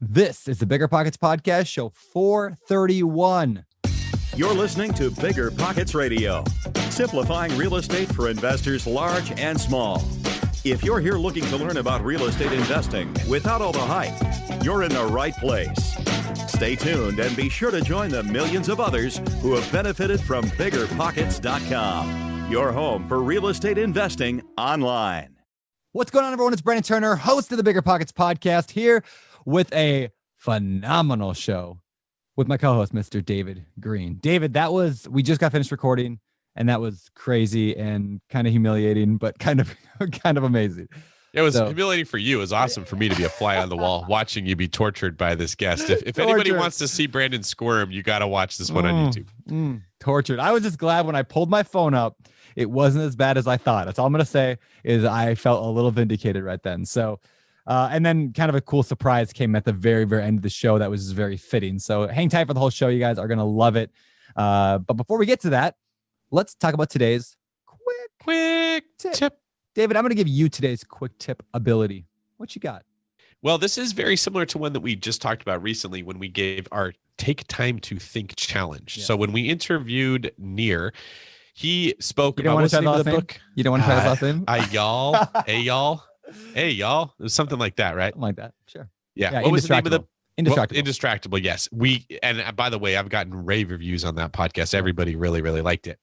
This is the BiggerPockets Podcast, show 431. You're listening to BiggerPockets Radio, simplifying real estate for investors large and small. If you're here looking to learn about real estate investing without all the hype, you're in the right place. Stay tuned and be sure to join the millions of others who have benefited from BiggerPockets.com, your home for real estate investing online. What's going on, everyone? It's Brandon Turner, host of the BiggerPockets Podcast, here with a phenomenal show with my co-host, Mr. David Green. David, we just got finished recording, and that was crazy and kind of humiliating, but kind of amazing. It was humiliating for you. It was awesome for me to be a fly on the wall watching you be tortured by this guest. If anybody wants to see Brandon squirm, you got to watch this one on YouTube. Tortured. I was just glad when I pulled my phone up, it wasn't as bad as I thought. That's all I'm going to say is I felt a little vindicated right then. So, and then kind of a cool surprise came at the very, very end of the show that was just very fitting. So hang tight for the whole show. You guys are going to love it. But before we get to that, let's talk about today's quick tip. David, I'm going to give you today's quick tip ability. What you got? Well, this is very similar to one that we just talked about recently when we gave our Take Time to Think challenge. Yeah. So when we interviewed Neer, he spoke about what's the name of the book? You don't want to try the last name? Hey, y'all. It was something like that, right? Something like that. Sure. Yeah. What was the name of the Indistractable. Indistractable, yes. And by the way, I've gotten rave reviews on that podcast. Everybody really, really liked it.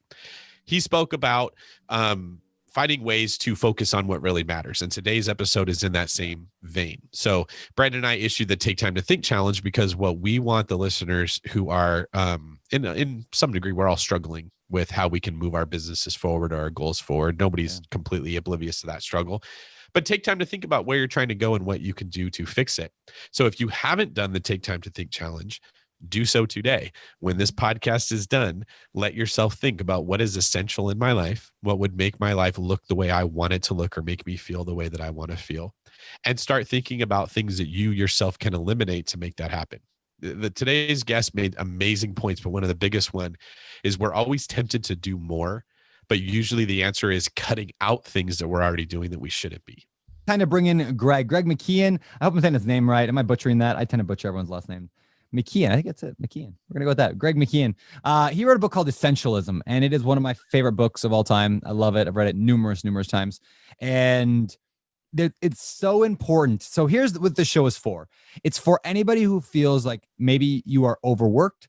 He spoke about finding ways to focus on what really matters. And today's episode is in that same vein. So Brandon and I issued the Take Time to Think challenge because what we want the listeners who are, in some degree, we're all struggling with how we can move our businesses forward or our goals forward. Nobody's completely oblivious to that struggle. But take time to think about where you're trying to go and what you can do to fix it. So if you haven't done the Take Time to Think challenge, do so today. When this podcast is done, let yourself think about what is essential in my life, what would make my life look the way I want it to look or make me feel the way that I want to feel, and start thinking about things that you yourself can eliminate to make that happen. Today's guest made amazing points, but one of the biggest one is we're always tempted to do more, but usually the answer is cutting out things that we're already doing that we shouldn't be. Kind of bring in Greg McKeown. I hope I'm saying his name right. Am I butchering that? I tend to butcher everyone's last name. McKeown. I think that's it. McKeown. We're going to go with that. Greg McKeown. He wrote a book called Essentialism, and it is one of my favorite books of all time. I love it. I've read it numerous times. And it's so important. So here's what the show is for. It's for anybody who feels like maybe you are overworked.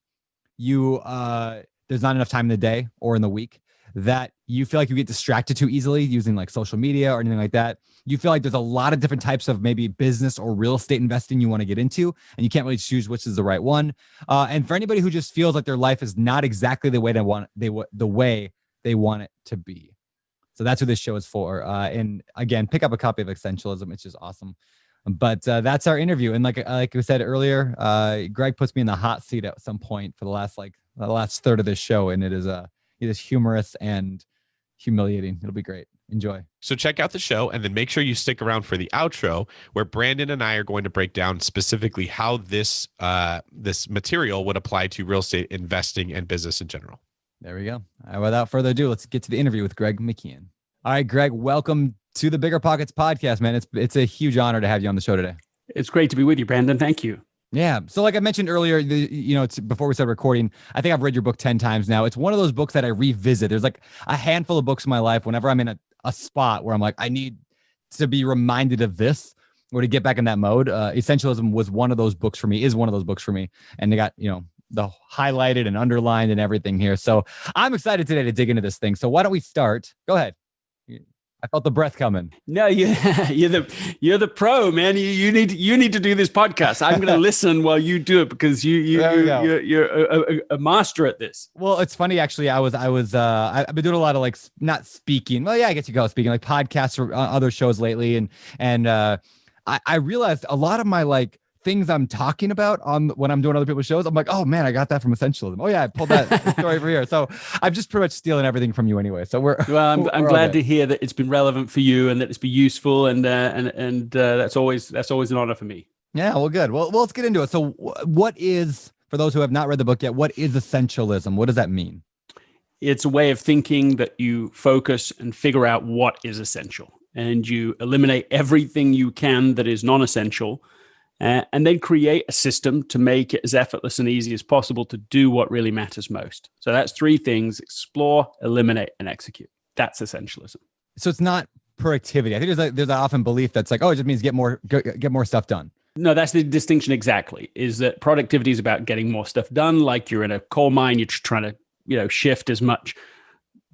There's not enough time in the day or in the week, that you feel like you get distracted too easily using like social media or anything like that. You feel like there's a lot of different types of maybe business or real estate investing you want to get into, and you can't really choose which is the right one. And for anybody who just feels like their life is not exactly the way the way they want it to be. So that's what this show is for. And again, pick up a copy of Essentialism. It's just awesome. But that's our interview. And like we said earlier, Greg puts me in the hot seat at some point for the last third of this show, and it is humorous and humiliating. It'll be great. Enjoy. So check out the show and then make sure you stick around for the outro, where Brandon and I are going to break down specifically how this material would apply to real estate investing and business in general. There we go. Without further ado, let's get to the interview with Greg McKeown. All right, Greg, welcome to the BiggerPockets Podcast, man. It's a huge honor to have you on the show today. It's great to be with you, Brandon. Thank you. Yeah. So like I mentioned earlier, it's before we started recording, I think I've read your book 10 times now. It's one of those books that I revisit. There's like a handful of books in my life whenever I'm in a spot where I'm like, I need to be reminded of this or to get back in that mode. Essentialism is one of those books for me. And they got, the highlighted and underlined and everything here. So I'm excited today to dig into this thing. So why don't we start? Go ahead. I felt the breath coming. No, you're the pro, man. You need to do this podcast. I'm going to listen while you do it because you're a master at this. Well, it's funny actually. I've been doing a lot of like not speaking. Well, yeah, I guess you call it speaking, like podcasts or other shows lately, and I realized a lot of my like things I'm talking about when I'm doing other people's shows, I'm like, oh man, I got that from Essentialism. Oh yeah, I pulled that story over here. So I'm just pretty much stealing everything from you anyway. So I'm glad to hear that it's been relevant for you and that it's been useful, and that's always an honor for me. Yeah, well, good. Well, let's get into it. So what is, for those who have not read the book yet, what is Essentialism? What does that mean? It's a way of thinking that you focus and figure out what is essential, and you eliminate everything you can that is non-essential, and then create a system to make it as effortless and easy as possible to do what really matters most. So that's 3 things: explore, eliminate, and execute. That's essentialism. So it's not productivity. I think there's an often belief that's like, oh, it just means get more stuff done. No, that's the distinction exactly, is that productivity is about getting more stuff done. Like you're in a coal mine, you're just trying to, shift as much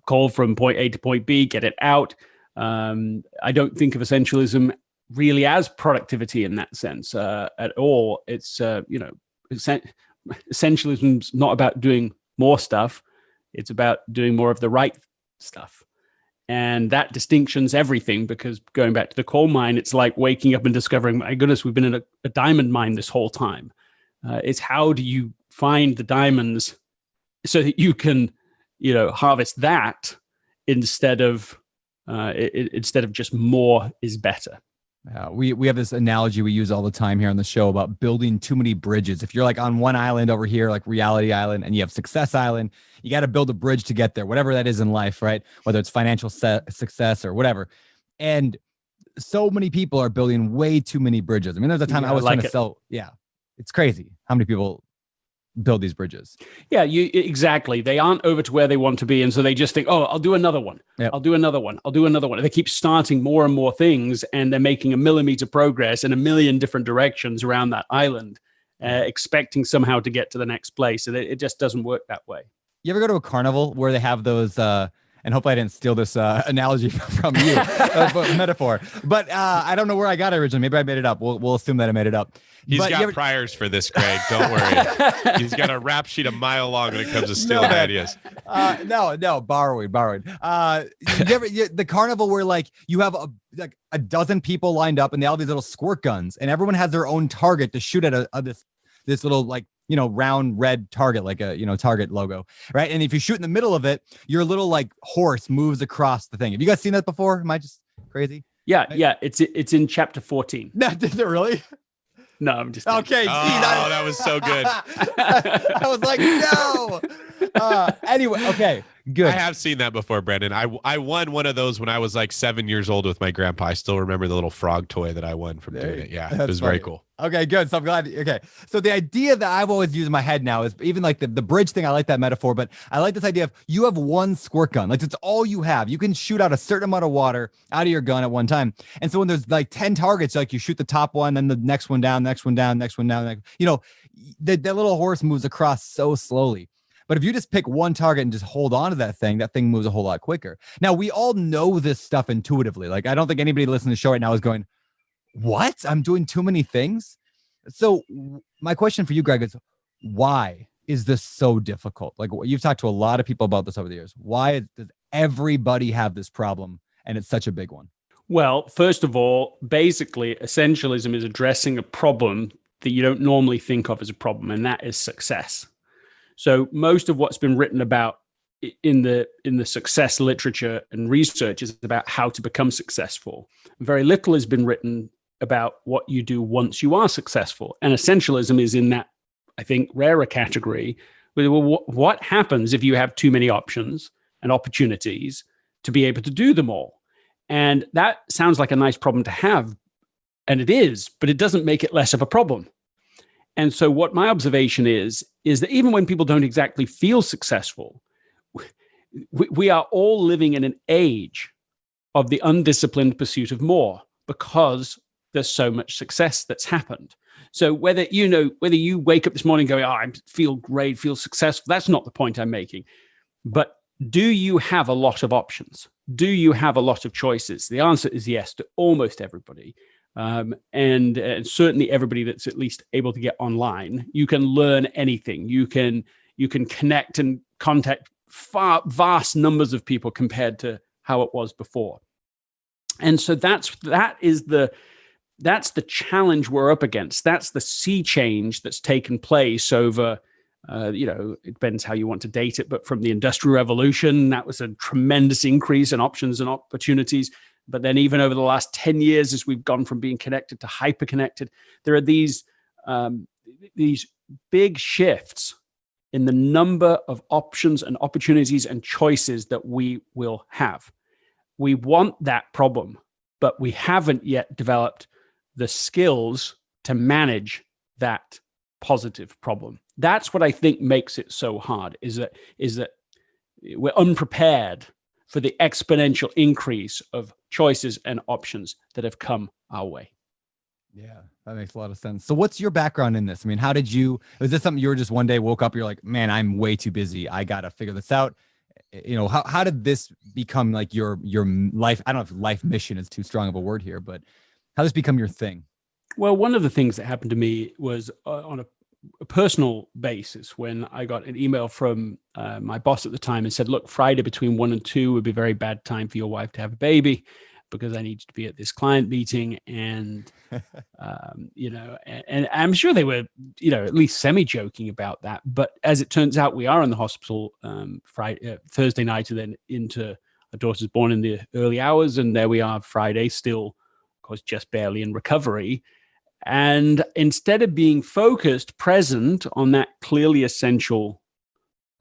coal from point A to point B, get it out. I don't think of essentialism really as productivity in that sense at all. It's, essentialism's not about doing more stuff. It's about doing more of the right stuff. And that distinction's everything, because going back to the coal mine, it's like waking up and discovering, my goodness, we've been in a diamond mine this whole time. It's how do you find the diamonds so that you can, harvest that instead of just more is better. We have this analogy we use all the time here on the show about building too many bridges. If you're like on one island over here, like Reality Island, and you have Success Island, you got to build a bridge to get there, whatever that is in life, right? Whether it's financial success or whatever. And so many people are building way too many bridges. I mean, there's a time I was trying to sell. Yeah, it's crazy how many people build these bridges. Yeah, exactly. They aren't over to where they want to be. And so they just think, oh, I'll do another one. Yep. I'll do another one. I'll do another one. And they keep starting more and more things, and they're making a millimeter progress in a million different directions around that island, expecting somehow to get to the next place. And it just doesn't work that way. You ever go to a carnival where they have those, and hopefully I didn't steal this analogy from you, metaphor, but I don't know where I got it originally. Maybe I made it up. We'll assume that I made it up. He's got priors for this, Greg. Don't worry. He's got a rap sheet a mile long when it comes to stealing ideas. No, borrowing. The carnival where like you have a dozen people lined up and they all have these little squirt guns, and everyone has their own target to shoot at this little like, round red target, like a, Target logo, right? And if you shoot in the middle of it, your little like horse moves across the thing. Have you guys seen that before? Am I just crazy? Yeah. It's in chapter 14. No, did it really? No, I'm just kidding. Okay. That was so good. I was like, no. Anyway, okay, good. I have seen that before, Brandon. I won one of those when I was like 7 years old with my grandpa. I still remember the little frog toy that I won from doing it. Yeah, it was very cool. Okay, good. So I'm glad. Okay. So the idea that I've always used in my head now is even like the bridge thing. I like that metaphor, but I like this idea of you have one squirt gun. Like it's all you have. You can shoot out a certain amount of water out of your gun at one time. And so when there's like 10 targets, like you shoot the top one, then the next one down, next one down, next one down. That little horse moves across so slowly. But if you just pick one target and just hold on to that thing moves a whole lot quicker. Now, we all know this stuff intuitively. Like, I don't think anybody listening to the show right now is going, what? I'm doing too many things. So my question for you, Greg, is why is this so difficult? Like, you've talked to a lot of people about this over the years. Why does everybody have this problem and it's such a big one? Well, first of all, basically, essentialism is addressing a problem that you don't normally think of as a problem, and that is success. So most of what's been written about in the success literature and research is about how to become successful. Very little has been written about what you do once you are successful. And essentialism is in that, I think, rarer category. Well, what happens if you have too many options and opportunities to be able to do them all? And that sounds like a nice problem to have, and it is, but it doesn't make it less of a problem. And so what my observation is that even when people don't exactly feel successful, we are all living in an age of the undisciplined pursuit of more because there's so much success that's happened. So whether you wake up this morning going, I feel great, feel successful, that's not the point I'm making. But do you have a lot of options? Do you have a lot of choices? The answer is yes to almost everybody. And certainly everybody that's at least able to get online. You can learn anything. You can connect and contact vast numbers of people compared to how it was before. And so that's the challenge we're up against. That's the sea change that's taken place over, it depends how you want to date it, but from the Industrial Revolution, that was a tremendous increase in options and opportunities. But then even over the last 10 years, as we've gone from being connected to hyper-connected, there are these big shifts in the number of options and opportunities and choices that we will have. We want that problem, but we haven't yet developed the skills to manage that positive problem. That's what I think makes it so hard, is that we're unprepared for the exponential increase of choices and options that have come our way. Yeah, that makes a lot of sense. So what's your background in this? I mean, was this something you were just one day woke up, you're like, man, I'm way too busy, I got to figure this out. How did this become like your life? I don't know if life mission is too strong of a word here, but how did this become your thing? Well, one of the things that happened to me was on a personal basis when I got an email from my boss at the time and said, look, Friday between 1 and 2 would be a very bad time for your wife to have a baby because I need to be at this client meeting. And, and I'm sure they were, at least semi-joking about that. But as it turns out, we are in the hospital Thursday night and then into our daughter's born in the early hours. And there we are Friday, still, of course, just barely in recovery. And instead of being focused, present on that clearly essential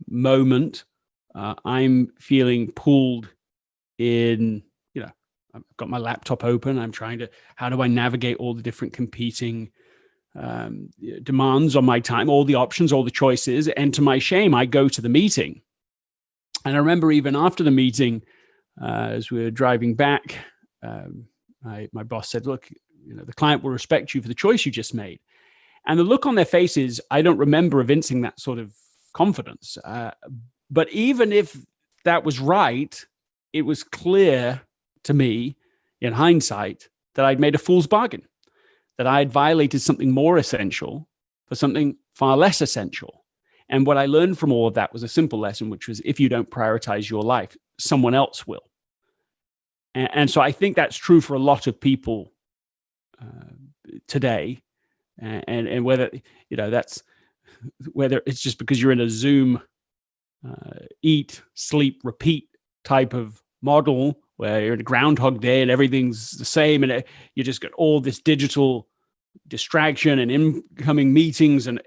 moment, I'm feeling pulled in, I've got my laptop open. I'm how do I navigate all the different competing demands on my time, all the options, all the choices. And to my shame, I go to the meeting. And I remember even after the meeting, as we were driving back, my boss said, look, the client will respect you for the choice you just made. And the look on their faces, I don't remember evincing that sort of confidence. But even if that was right, it was clear to me in hindsight that I'd made a fool's bargain, that I had violated something more essential for something far less essential. And what I learned from all of that was a simple lesson, which was if you don't prioritize your life, someone else will. And so I think that's true for a lot of people today, and whether that's whether it's just because you're in a Zoom eat, sleep, repeat type of model where you're in a Groundhog Day and everything's the same, and you just got all this digital distraction and incoming meetings, and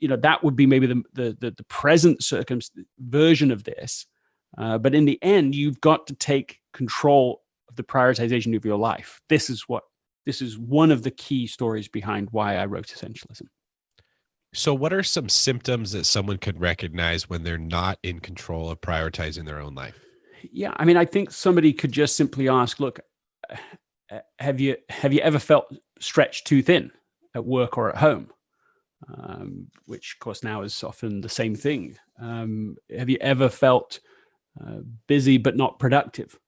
that would be maybe the present version of this. But in the end, you've got to take control of the prioritization of your life. This is one of the key stories behind why I wrote Essentialism. So what are some symptoms that someone could recognize when they're not in control of prioritizing their own life? Yeah, I mean, I think somebody could just simply ask, look, have you ever felt stretched too thin at work or at home? Which, of course, now is often the same thing. Have you ever felt busy but not productive?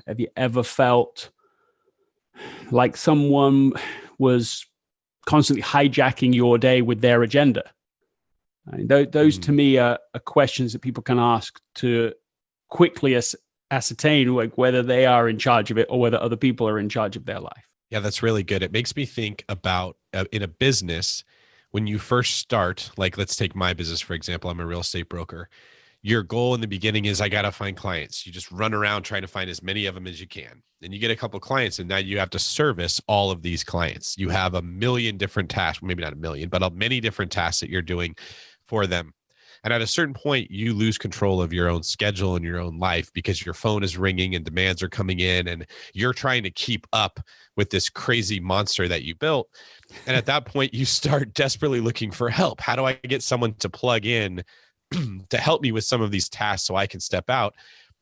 Have you ever felt like someone was constantly hijacking your day with their agenda? I mean, those to me are questions that people can ask to quickly ascertain like whether they are in charge of it or whether other people are in charge of their life. Yeah, that's really good. It makes me think about in a business, when you first start, like let's take my business, for example, I'm a real estate broker. Your goal in the beginning is I got to find clients. You just run around trying to find as many of them as you can. And you get a couple of clients and now you have to service all of these clients. You have a million different tasks, maybe not a million, but many different tasks that you're doing for them. And at a certain point, you lose control of your own schedule and your own life because your phone is ringing and demands are coming in and you're trying to keep up with this crazy monster that you built. And at that point, you start desperately looking for help. How do I get someone to plug in to help me with some of these tasks so I can step out?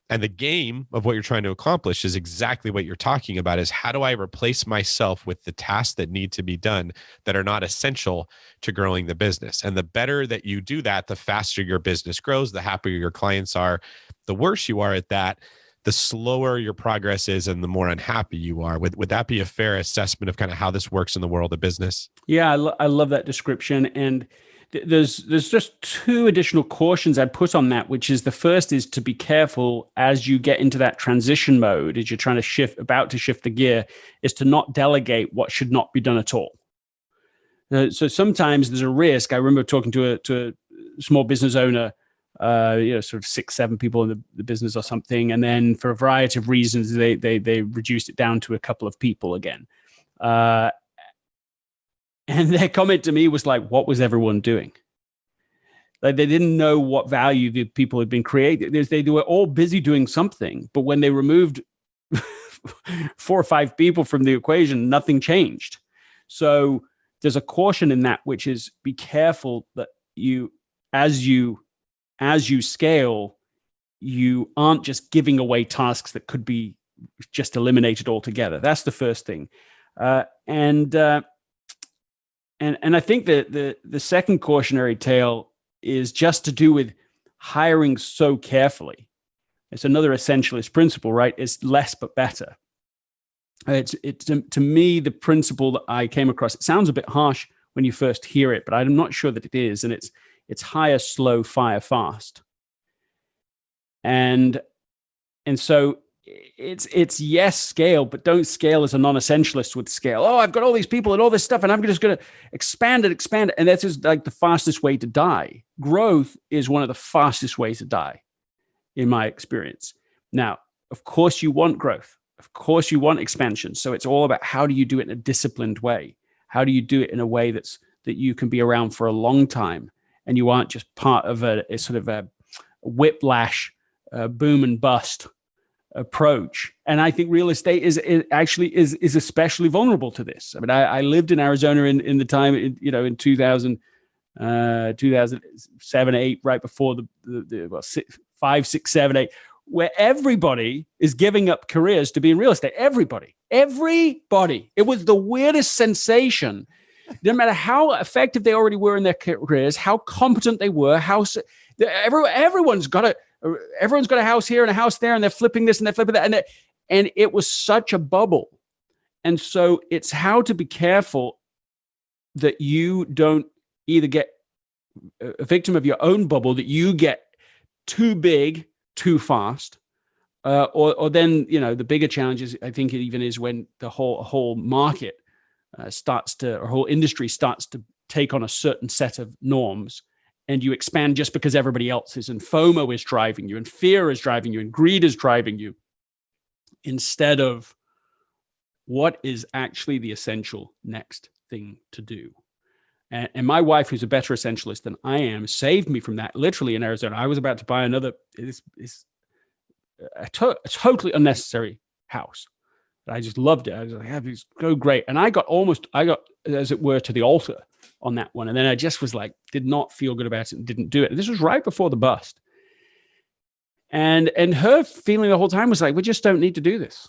And the game of what you're trying to accomplish is exactly what you're talking about, is how do I replace myself with the tasks that need to be done that are not essential to growing the business? And the better that you do that, the faster your business grows, the happier your clients are. The worse you are at that, the slower your progress is and the more unhappy you are. Would that be a fair assessment of kind of how this works in the world of business? Yeah, I love that description. And there's just two additional cautions I'd put on that, which is the first is to be careful as you get into that transition mode, as you're trying to about to shift the gear, is to not delegate what should not be done at all. So sometimes there's a risk. I remember talking to a small business owner, sort of 6-7 people in the business or something, and then for a variety of reasons, they reduced it down to a couple of people again. And their comment to me was like, what was everyone doing? Like they didn't know what value the people had been creating. They were all busy doing something, but when they removed 4 or 5 people from the equation, nothing changed. So there's a caution in that, which is be careful that as you scale, you aren't just giving away tasks that could be just eliminated altogether. That's the first thing. And I think that the second cautionary tale is just to do with hiring so carefully. It's another essentialist principle, right? It's less but better. It's to me, the principle that I came across, it sounds a bit harsh when you first hear it, but I'm not sure that it is. And it's hire slow, fire fast. And so it's yes, scale, but don't scale as a non-essentialist would scale. Oh, I've got all these people and all this stuff, and I'm just going to expand it. And that's just like the fastest way to die. Growth is one of the fastest ways to die, in my experience. Now, of course, you want growth. Of course, you want expansion. So it's all about how do you do it in a disciplined way? How do you do it in a way that you can be around for a long time, and you aren't just part of a sort of a whiplash, boom and bust approach? And I think real estate is especially vulnerable to this. I mean, I lived in Arizona in the time, in 2000, 2007, 8, right before the 5, 6, 7, 8, where everybody is giving up careers to be in real estate. Everybody. It was the weirdest sensation. No matter how effective they already were in their careers, how competent they were, everyone's got a house here and a house there, and they're flipping this and they're flipping that, and it was such a bubble. And so it's how to be careful that you don't either get a victim of your own bubble, that you get too big too fast, or then the bigger challenges, I think it even is when the whole market or whole industry starts to take on a certain set of norms, and you expand just because everybody else is, and FOMO is driving you, and fear is driving you, and greed is driving you, instead of what is actually the essential next thing to do. And my wife, who's a better essentialist than I am, saved me from that. Literally in Arizona, I was about to buy another, a totally unnecessary house. I just loved it. I was like, yeah, it's so great. And I got, as it were, to the altar on that one. And then I just was like, did not feel good about it and didn't do it. And this was right before the bust. And her feeling the whole time was like, we just don't need to do this.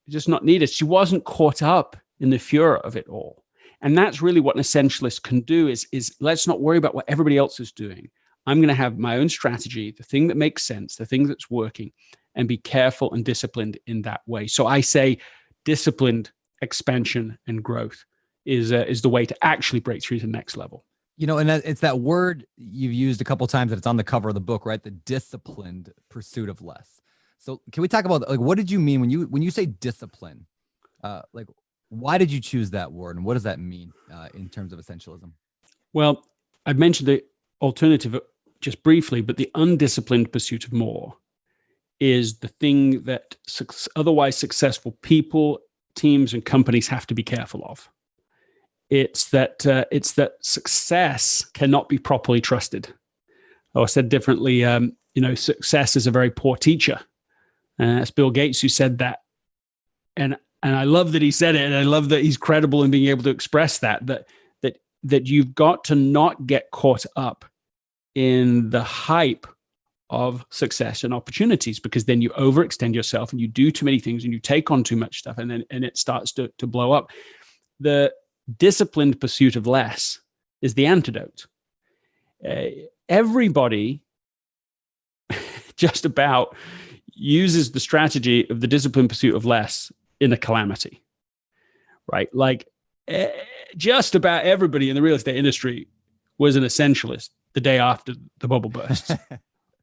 Just not needed. She wasn't caught up in the furor of it all. And that's really what an essentialist can do is let's not worry about what everybody else is doing. I'm going to have my own strategy, the thing that makes sense, the thing that's working, and be careful and disciplined in that way. So I say disciplined expansion and growth is the way to actually break through to the next level. And it's that word you've used a couple of times that it's on the cover of the book, right? The disciplined pursuit of less. So can we talk about what did you mean when you say discipline? Why did you choose that word, and what does that mean in terms of essentialism? Well, I've mentioned the alternative just briefly, but the undisciplined pursuit of more is the thing that otherwise successful people, teams, and companies have to be careful of. It's that success cannot be properly trusted. Or said differently, success is a very poor teacher. It's Bill Gates who said that, and I love that he said it, and I love that he's credible in being able to express that you've got to not get caught up in the hype of success and opportunities, because then you overextend yourself and you do too many things and you take on too much stuff, and it starts to blow up. The disciplined pursuit of less is the antidote. Everybody just about uses the strategy of the disciplined pursuit of less in a calamity, right? Like just about everybody in the real estate industry was an essentialist the day after the bubble burst.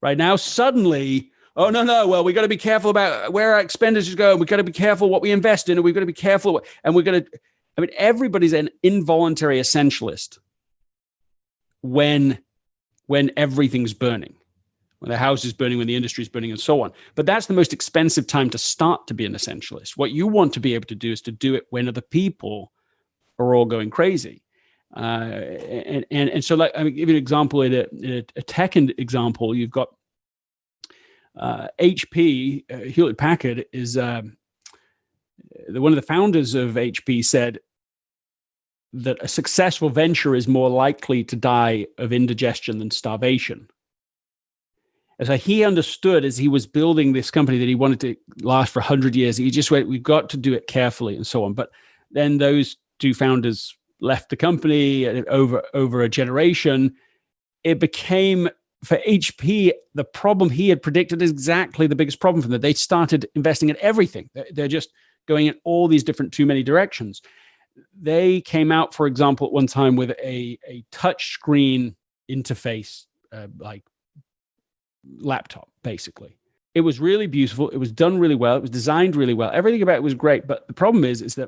Right now, suddenly, oh, no, well, we got to be careful about where our expenditures go. We've got to be careful what we invest in, and we've got to be careful. And everybody's an involuntary essentialist when everything's burning, when the house is burning, when the industry is burning, and so on. But that's the most expensive time to start to be an essentialist. What you want to be able to do is to do it when other people are all going crazy. And so, like, I mean, give you an example, a tech example. You've got HP, Hewlett Packard is one of the founders of HP said, that a successful venture is more likely to die of indigestion than starvation. And so he understood as he was building this company that he wanted to last for 100 years. He just went, we've got to do it carefully and so on. But then those two founders left the company over a generation. It became, for HP, the problem he had predicted is exactly the biggest problem for them. They started investing in everything. They're just going in all these different too many directions. They came out, for example, at one time with a touch screen interface, like laptop, basically. It was really beautiful. It was done really well. It was designed really well. Everything about it was great. But the problem is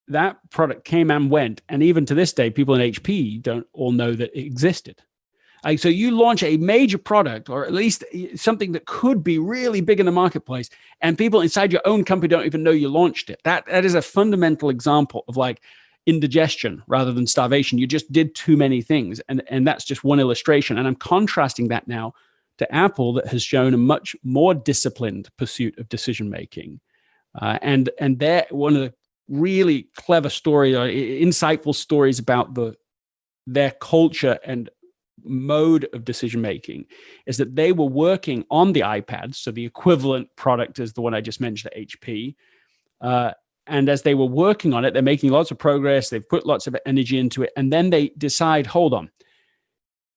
that product came and went. And even to this day, people in HP don't all know that it existed. So you launch a major product, or at least something that could be really big in the marketplace, and people inside your own company don't even know you launched it. That is a fundamental example of like indigestion rather than starvation. You just did too many things. And that's just one illustration. And I'm contrasting that now to Apple, that has shown a much more disciplined pursuit of decision-making. And they're one of the really clever stories, or insightful stories about their culture and mode of decision-making is that they were working on the iPad. So the equivalent product is the one I just mentioned at HP. And as they were working on it, they're making lots of progress. They've put lots of energy into it. And then they decide, hold on,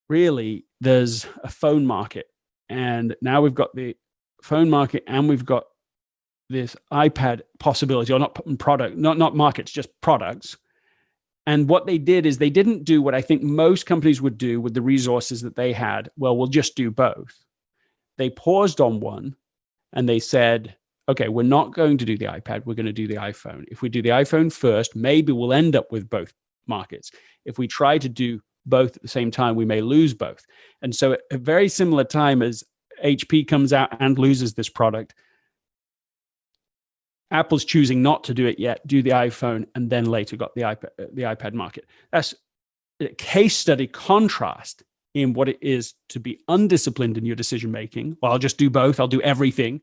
really, there's a phone market. And now we've got the phone market and we've got this iPad possibility, or not product, not markets, just products. And what they did is they didn't do what I think most companies would do with the resources that they had. Well, we'll just do both. They paused on one and they said, okay, we're not going to do the iPad. We're going to do the iPhone. If we do the iPhone first, maybe we'll end up with both markets. If we try to do both at the same time, we may lose both. And so at a very similar time as HP comes out and loses this product, Apple's choosing not to do it yet, do the iPhone, and then later got the iPad market. That's a case study contrast in what it is to be undisciplined in your decision-making. Well, I'll just do both. I'll do everything.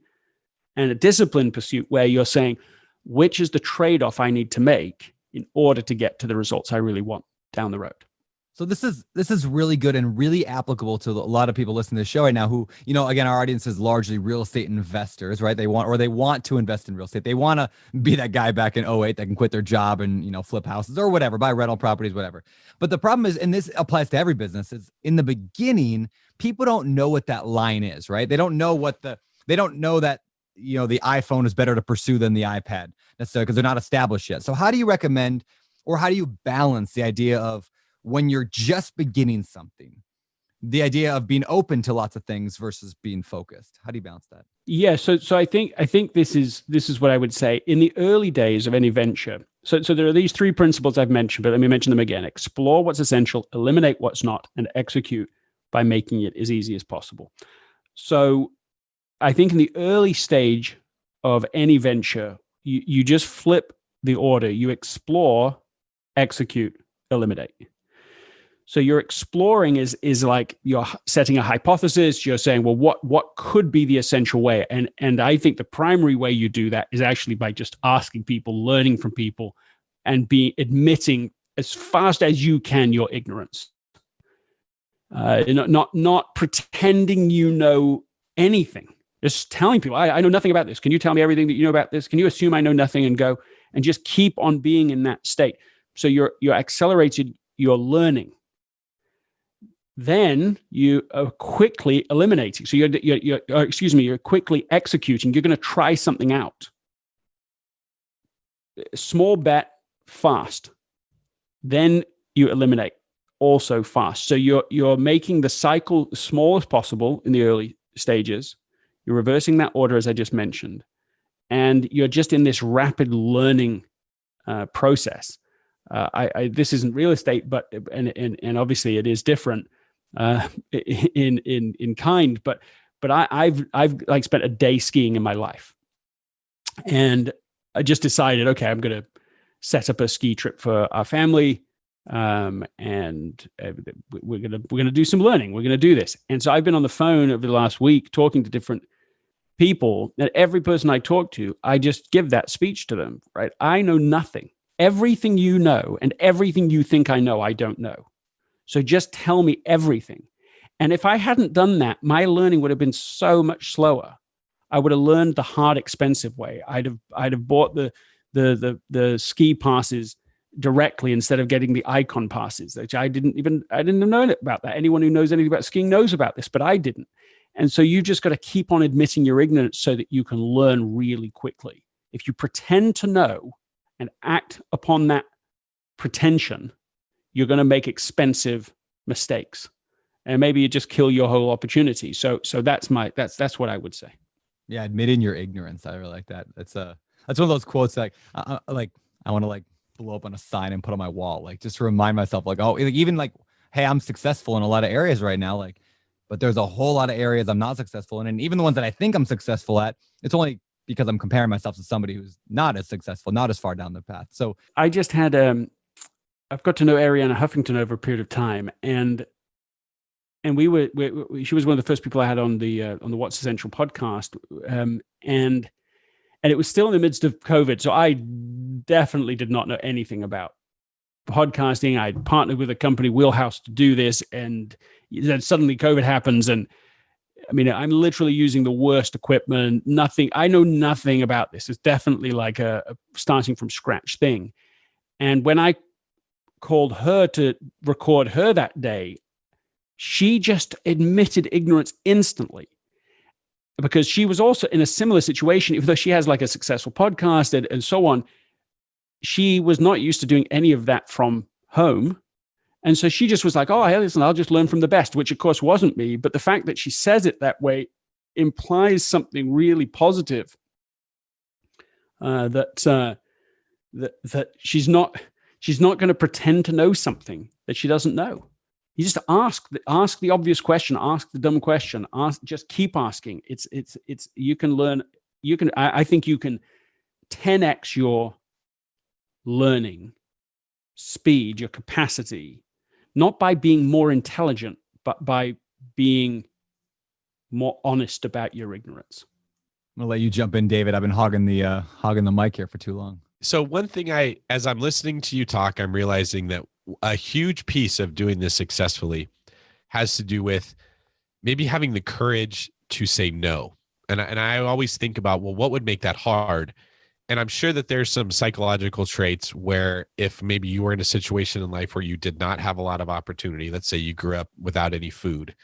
And a disciplined pursuit where you're saying, which is the trade-off I need to make in order to get to the results I really want down the road? So this is really good and really applicable to a lot of people listening to the show right now who, again, our audience is largely real estate investors, right? They want to invest in real estate. They want to be that guy back in 2008 that can quit their job and, flip houses or whatever, buy rental properties, whatever. But the problem is, and this applies to every business, is in the beginning, people don't know what that line is, right? They don't know that, the iPhone is better to pursue than the iPad necessarily because they're not established yet. So how do you recommend, or how do you balance the idea of, when you're just beginning something, the idea of being open to lots of things versus being focused? How do you balance that? Yeah, so I think this is what I would say in the early days of any venture. So there are these three principles I've mentioned, but let me mention them again: explore what's essential, eliminate what's not, and execute by making it as easy as possible. So I think in the early stage of any venture, you just flip the order. You explore, execute, eliminate. So you're exploring is like you're setting a hypothesis. You're saying, well, what could be the essential way? And I think the primary way you do that is actually by just asking people, learning from people, and admitting as fast as you can your ignorance. Not pretending you know anything. Just telling people, I know nothing about this. Can you tell me everything that you know about this? Can you assume I know nothing and go and just keep on being in that state? So you're accelerated your learning. Then you are quickly eliminating. So you're quickly executing. You're going to try something out. Small bet, fast. Then you eliminate, also fast. So you're making the cycle as small as possible in the early stages. You're reversing that order, as I just mentioned. And you're just in this rapid learning process. This isn't real estate, but and obviously it is different in kind. But I've like spent a day skiing in my life, and I just decided, okay, I'm going to set up a ski trip for our family, and we're gonna do some learning. We're gonna do this, and so I've been on the phone over the last week talking to different people. And every person I talk to, I just give that speech to them. Right? I know nothing. everything you know and everything you think I know, I don't know. So just tell me everything. And if I hadn't done that, my learning would have been so much slower. I would have learned the hard, expensive way. I'd have bought the ski passes directly instead of getting the icon passes, which I didn't know about that. Anyone who knows anything about skiing knows about this, but I didn't. And so you just got to keep on admitting your ignorance so that you can learn really quickly. If you pretend to know and act upon that pretension, you're going to make expensive mistakes, and maybe you just kill your whole opportunity. So that's what I would say. Yeah, admitting your ignorance. I really like that. That's one of those quotes that I want to like blow up on a sign and put on my wall, like just to remind myself, like, oh, even like, hey, I'm successful in a lot of areas right now, like, but there's a whole lot of areas I'm not successful in, and even the ones that I think I'm successful at, it's only because I'm comparing myself to somebody who's not as successful, not as far down the path. So I just had I've got to know Arianna Huffington over a period of time, and she was one of the first people I had on the What's Essential podcast, and it was still in the midst of COVID, so I definitely did not know anything about podcasting. I partnered with a company, Wheelhouse, to do this, and then suddenly COVID happens, and I mean, I'm literally using the worst equipment. I know nothing about this. It's definitely like a starting from scratch thing. And when I called her to record her that day, she just admitted ignorance instantly, because she was also in a similar situation. Even though she has like a successful podcast and so on, she was not used to doing any of that from home. And so she just was like, oh, hey, listen, I'll just learn from the best, which of course wasn't me. But the fact that she says it that way implies something really positive, that she's not going to pretend to know something that she doesn't know. You just ask the obvious question, ask the dumb question, just keep asking. You can learn. I think you can 10x your learning speed, your capacity, not by being more intelligent, but by being more honest about your ignorance. I'm gonna let you jump in, David. I've been hogging the mic here for too long. So one thing as I'm listening to you talk, I'm realizing that a huge piece of doing this successfully has to do with maybe having the courage to say no. And I always think about, well, what would make that hard? And I'm sure that there's some psychological traits where if maybe you were in a situation in life where you did not have a lot of opportunity, let's say you grew up without any food,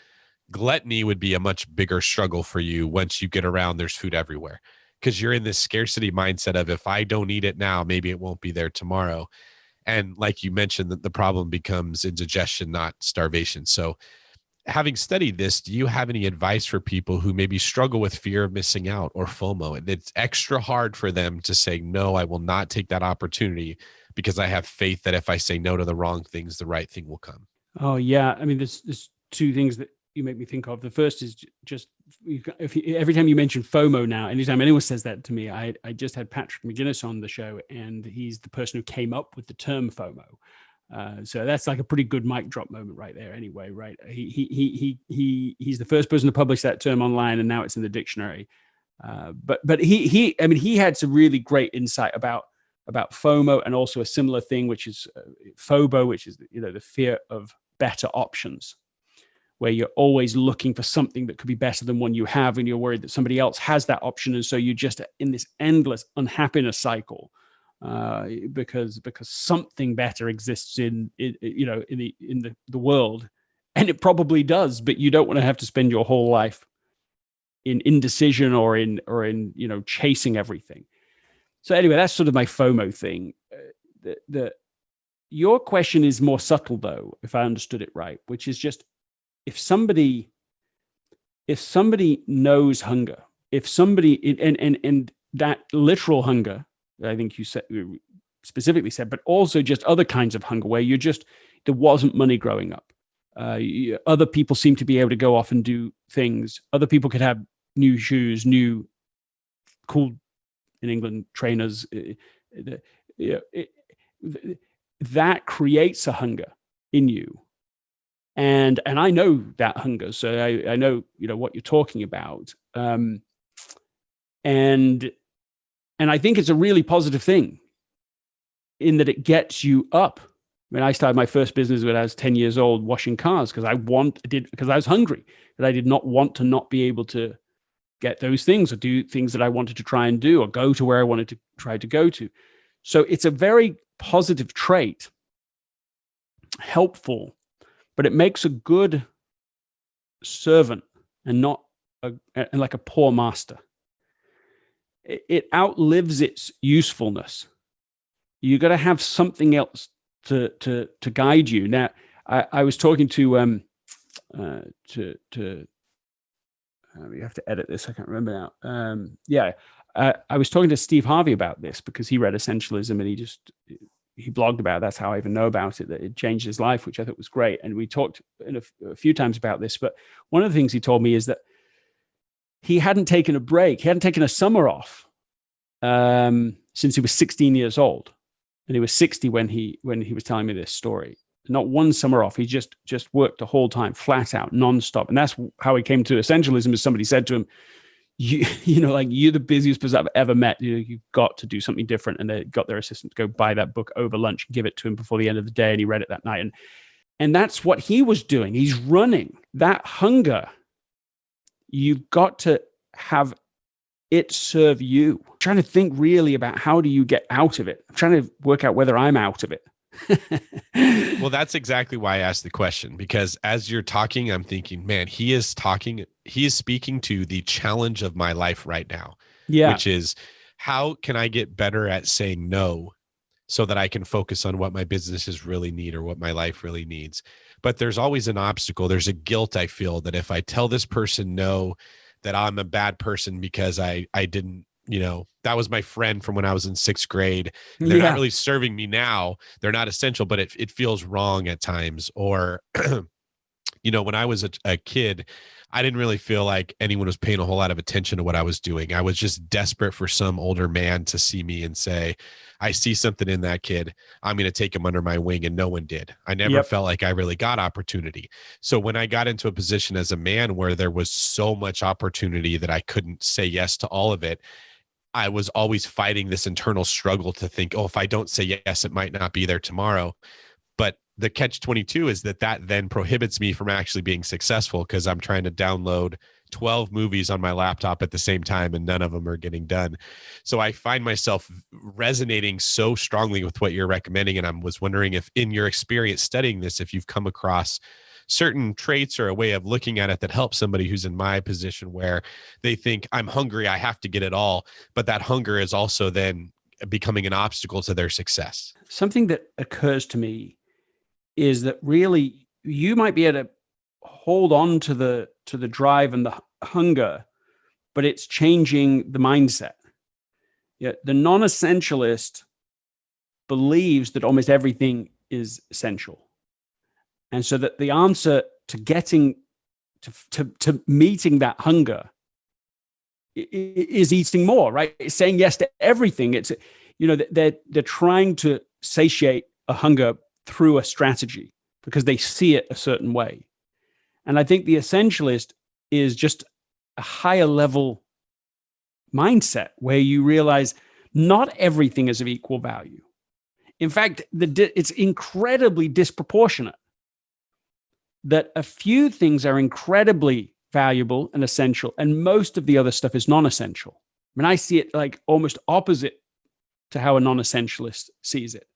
gluttony would be a much bigger struggle for you once you get around, there's food everywhere, because you're in this scarcity mindset of, if I don't eat it now, maybe it won't be there tomorrow. And like you mentioned, that the problem becomes indigestion, not starvation. So having studied this, do you have any advice for people who maybe struggle with fear of missing out or FOMO, and it's extra hard for them to say, no, I will not take that opportunity because I have faith that if I say no to the wrong things, the right thing will come? Oh yeah. I mean, there's two things that you make me think of. The first is just, every time you mention FOMO now, anytime anyone says that to me, I just had Patrick McGinnis on the show, and he's the person who came up with the term FOMO. So that's like a pretty good mic drop moment right there. Anyway, right? He's the first person to publish that term online, and now it's in the dictionary. But he had some really great insight about FOMO, and also a similar thing, which is FOBO, which is the fear of better options, where you're always looking for something that could be better than one you have, and you're worried that somebody else has that option, and so you're just in this endless unhappiness cycle. Because something better exists in the world, and it probably does, but you don't want to have to spend your whole life in indecision or in chasing everything. So anyway, that's sort of my FOMO thing. Your question is more subtle, though, if I understood it right, which is just if somebody knows hunger, if somebody and that literal hunger, I think you specifically said, but also just other kinds of hunger where there wasn't money growing up. Other people seem to be able to go off and do things. Other people could have new shoes, new cool, in England, trainers. That creates a hunger in you. And I know that hunger. So I know, what you're talking about. And I think it's a really positive thing. in that it gets you up. I mean, I started my first business when I was 10 years old, washing cars because I was hungry, but I did not want to not be able to get those things or do things that I wanted to try and do or go to where I wanted to try to go to. So it's a very positive trait, helpful, but it makes a good servant and not like a poor master. It outlives its usefulness. You got to have something else to guide you. Now, I was talking to we have to edit this. I can't remember now. I was talking to Steve Harvey about this because he read Essentialism and he blogged about it. That's how I even know about it, that it changed his life, which I thought was great. And we talked a few times about this. But one of the things he told me is that he hadn't taken a break. He hadn't taken a summer off since he was 16 years old. And he was 60 when he was telling me this story. Not one summer off. He just worked the whole time, flat out, nonstop. And that's how he came to Essentialism. As somebody said to him, you're the busiest person I've ever met. You've got to do something different. And they got their assistant to go buy that book over lunch, give it to him before the end of the day. And he read it that night. And that's what he was doing. He's running that hunger. You've got to have it serve you. I'm trying to think really about how do you get out of it. I'm trying to work out whether I'm out of it. Well, that's exactly why I asked the question, because as you're talking, I'm thinking, man, he is speaking to the challenge of my life right now, which is how can I get better at saying no so that I can focus on what my businesses really need or what my life really needs. But there's always an obstacle. There's a guilt I feel that if I tell this person no, that I'm a bad person because I didn't, that was my friend from when I was in 6th grade. They're not really serving me now. They're not essential, but it feels wrong at times. Or, when I was a kid, I didn't really feel like anyone was paying a whole lot of attention to what I was doing. I was just desperate for some older man to see me and say, I see something in that kid. I'm going to take him under my wing. And no one did. I never felt like I really got opportunity. So when I got into a position as a man where there was so much opportunity that I couldn't say yes to all of it, I was always fighting this internal struggle to think, if I don't say yes, it might not be there tomorrow. But the catch-22 is that then prohibits me from actually being successful because I'm trying to download 12 movies on my laptop at the same time and none of them are getting done. So I find myself resonating so strongly with what you're recommending. And I was wondering if in your experience studying this, if you've come across certain traits or a way of looking at it that helps somebody who's in my position where they think I'm hungry, I have to get it all. But that hunger is also then becoming an obstacle to their success. Something that occurs to me is that really you might be able to hold on to the drive and the hunger, but it's changing the mindset. The non-essentialist believes that almost everything is essential. And so that the answer to getting to meeting that hunger is eating more, right? It's saying yes to everything. It's, they're trying to satiate a hunger through a strategy because they see it a certain way. And I think the essentialist is just a higher level mindset where you realize not everything is of equal value. In fact, it's incredibly disproportionate that a few things are incredibly valuable and essential, and most of the other stuff is non-essential. I mean, I see it like almost opposite to how a non-essentialist sees it.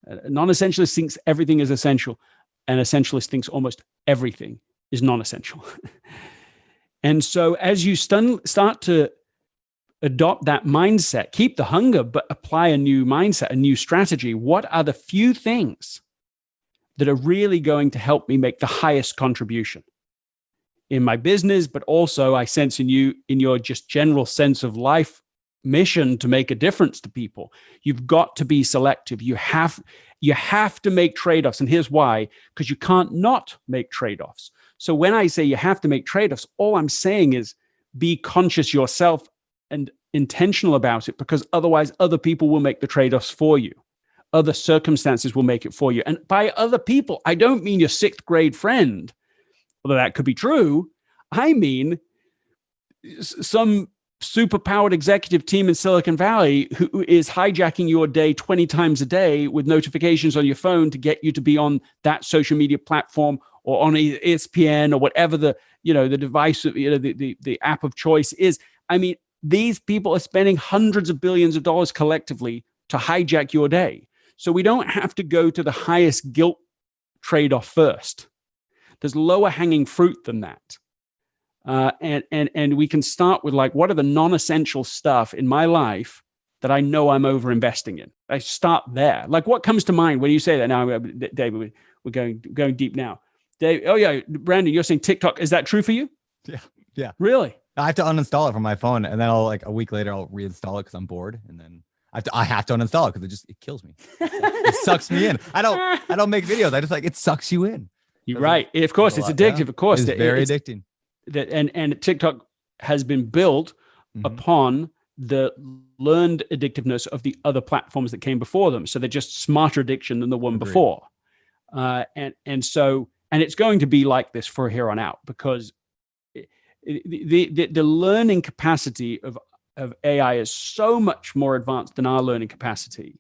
A non-essentialist thinks everything is essential. An essentialist thinks almost everything is non-essential. And so as you start to adopt that mindset, keep the hunger, but apply a new mindset, a new strategy, what are the few things that are really going to help me make the highest contribution in my business, but also I sense in you, in your just general sense of life mission to make a difference to people. You've got to be selective. You have to make trade-offs. And here's why, because you can't not make trade-offs. So when I say you have to make trade-offs, all I'm saying is be conscious yourself and intentional about it, because otherwise other people will make the trade-offs for you. Other circumstances will make it for you. And by other people, I don't mean your 6th grade friend, although that could be true. I mean some super powered executive team in Silicon Valley who is hijacking your day 20 times a day with notifications on your phone to get you to be on that social media platform or on ESPN or whatever the device, the app of choice is. I mean, these people are spending hundreds of billions of dollars collectively to hijack your day. So we don't have to go to the highest guilt trade-off first. There's lower hanging fruit than that. And we can start with like, what are the non-essential stuff in my life that I know I'm over investing in? I start there. Like, what comes to mind when you say that? Now, David, we're going deep now. Dave, oh yeah, Brandon, you're saying TikTok. Is that true for you? Yeah. Really? I have to uninstall it from my phone, and then I'll like a week later I'll reinstall it because I'm bored, and then I have to uninstall it because it kills me. It sucks me in. I don't make videos. I just like it sucks you in. You're right. Of course, it's addictive. Yeah. Of course, it's very addicting. And TikTok has been built upon the learned addictiveness of the other platforms that came before them. So they're just smarter addiction than the one before. And it's going to be like this for here on out, because the learning capacity of AI is so much more advanced than our learning capacity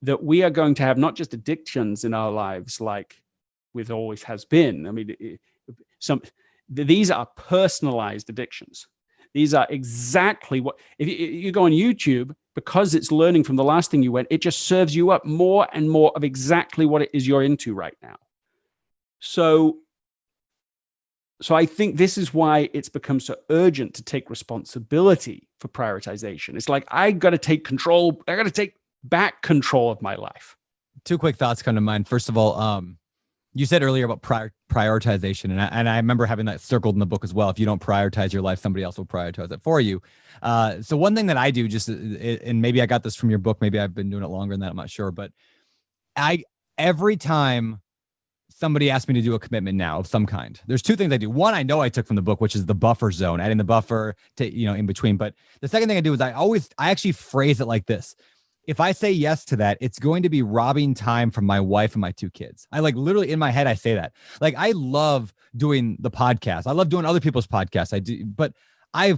that we are going to have not just addictions in our lives like with always has been. I mean, these are personalized addictions. These are exactly what, if you go on YouTube, because it's learning from the last thing you went, it just serves you up more and more of exactly what it is you're into right now. So I think this is why it's become so urgent to take responsibility for prioritization. It's like, I got to take control. I got to take back control of my life. Two quick thoughts come to mind. First of all, you said earlier about prioritization, and I remember having that circled in the book as well. If you don't prioritize your life, somebody else will prioritize it for you. So one thing that I do, and maybe I got this from your book, maybe I've been doing it longer than that, I'm not sure, but every time somebody asks me to do a commitment now of some kind, there's two things I do. One, I know I took from the book, which is the buffer zone, adding the buffer to, in between. But the second thing I do is I actually phrase it like this. If I say yes to that, it's going to be robbing time from my wife and my two kids. I like literally in my head, I say that. Like, I love doing the podcast. I love doing other people's podcasts. I do, but I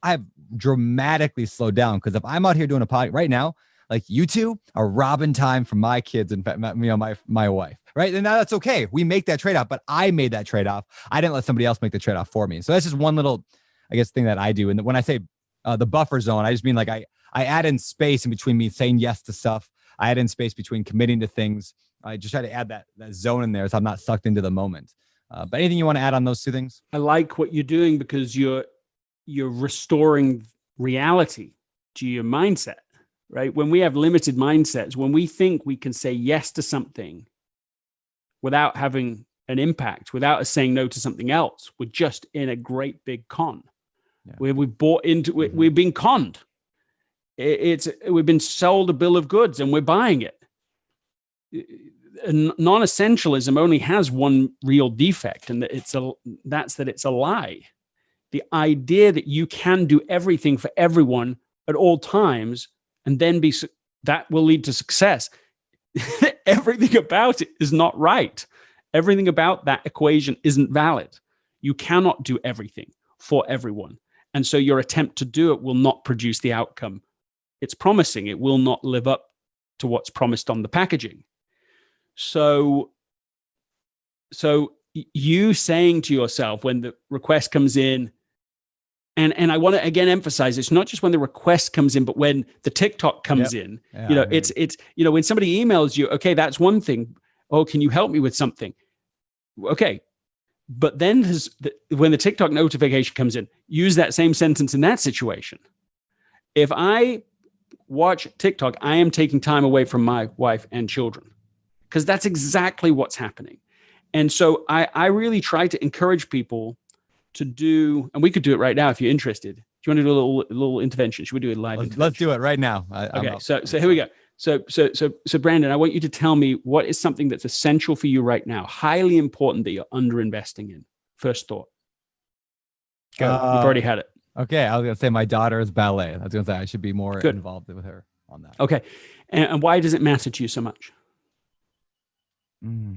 have dramatically slowed down, because if I'm out here doing a podcast right now, like you two are robbing time from my kids and my wife, right? And now that's okay. We make that trade-off, but I made that trade-off. I didn't let somebody else make the trade-off for me. So that's just one little, I guess, thing that I do. And when I say the buffer zone, I just mean like I add in space in between me saying yes to stuff. I add in space between committing to things. I just try to add that zone in there so I'm not sucked into the moment. But anything you want to add on those two things? I like what you're doing, because you're restoring reality to your mindset, right? When we have limited mindsets, when we think we can say yes to something without having an impact, without us saying no to something else, we're just in a great big con. Yeah. Where we've bought into it, we've been conned. We've been sold a bill of goods and we're buying it. Non-essentialism only has one real defect, and that's that it's a lie. The idea that you can do everything for everyone at all times and then that will lead to success. Everything about it is not right. Everything about that equation isn't valid. You cannot do everything for everyone. And so your attempt to do it will not produce the outcome it's promising. It will not live up to what's promised on the packaging. So you saying to yourself when the request comes in, and I want to again emphasize, it's not just when the request comes in, but when the TikTok comes in. Yeah, it's when somebody emails you, okay, that's one thing. Oh, can you help me with something? Okay. But then when the TikTok notification comes in, use that same sentence in that situation. If I watch TikTok, I am taking time away from my wife and children, because that's exactly what's happening. And so I really try to encourage people to do, and we could do it right now if you're interested. Do you want to do a little intervention? Should we do it live? Let's do it right now. Okay, so here we go. So Brandon, I want you to tell me what is something that's essential for you right now, highly important that you're underinvesting in. First thought. Go. You've already had it. Okay, I was gonna say my daughter's ballet. I was gonna say I should be more involved with her on that. Okay, and why does it matter to you so much?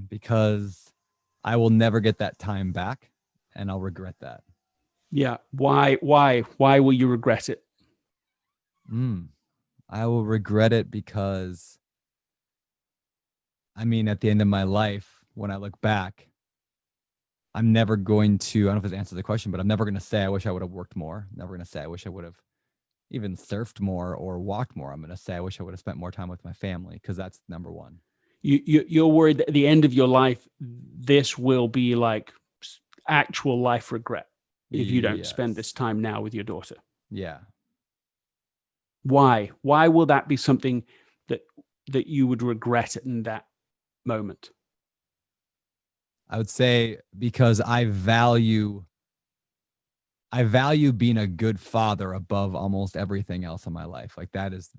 Because I will never get that time back, and I'll regret that. Yeah. Why will you regret it? I will regret it because, I mean, at the end of my life, when I look back, I'm never going to, I don't know if this answers the question, but I'm never going to say I wish I would have worked more. Never going to say I wish I would have even surfed more or walked more. I'm going to say I wish I would have spent more time with my family, because that's number one. You're worried that at the end of your life, this will be like actual life regret if you don't spend this time now with your daughter. Yeah. Why? Why will that be something that you would regret in that moment? I would say because I value being a good father above almost everything else in my life. Like that's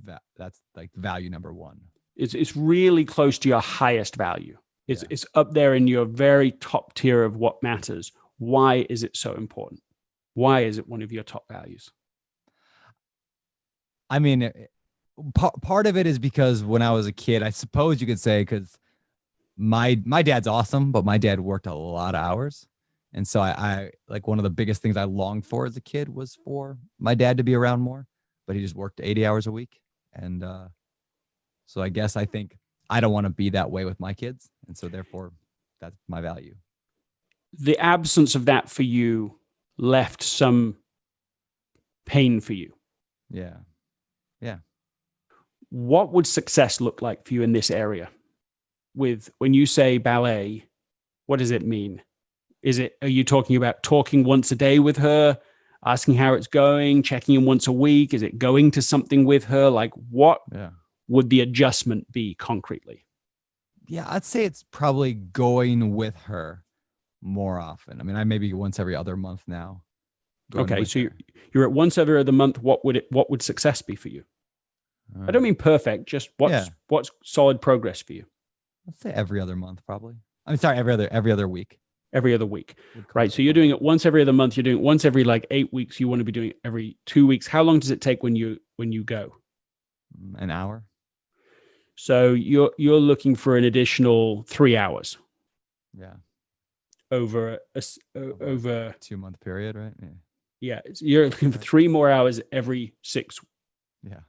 like value number one. It's really close to your highest value. It's up there in your very top tier of what matters. Why is it so important? Why is it one of your top values? I mean, part of it is because when I was a kid, I suppose you could say, because my dad's awesome, but my dad worked a lot of hours. And so I like, one of the biggest things I longed for as a kid was for my dad to be around more, but he just worked 80 hours a week. And so I guess I think I don't want to be that way with my kids. And so therefore that's my value. The absence of that for you left some pain for you. Yeah. Yeah. What would success look like for you in this area? When you say ballet, what does it mean? Are you talking about talking once a day with her, asking how it's going, checking in once a week? Is it going to something with her? Like what would the adjustment be concretely? Yeah, I'd say it's probably going with her more often. I mean, I maybe once every other month now. Okay, so you're at once every other month. What would success be for you? I don't mean perfect, just what's solid progress for you? Let's say every other month, probably. I'm sorry, every other week. Every other week, right? So you're doing it once every other month. You're doing it once every like 8 weeks. You want to be doing it every 2 weeks. How long does it take when you go? An hour. So you're looking for an additional 3 hours. Yeah. Over a 2 month period, right? Yeah. You're looking for 3 more hours every 6. Yeah.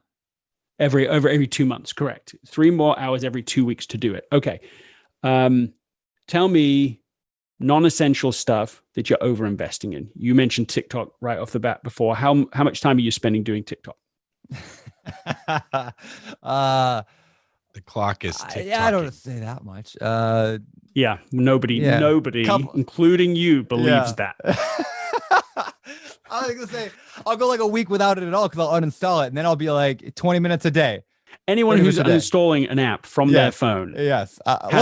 Every 2 months, correct. 3 more hours every 2 weeks to do it. Okay. Tell me non-essential stuff that you're over investing in. You mentioned TikTok right off the bat before. How much time are you spending doing TikTok? The clock is ticking. Yeah, I don't say that much. Yeah, nobody, including you, believes that. I was gonna say I'll go like a week without it at all because I'll uninstall it, and then I'll be like 20 minutes a day. Anyone who's uninstalling an app from their phone has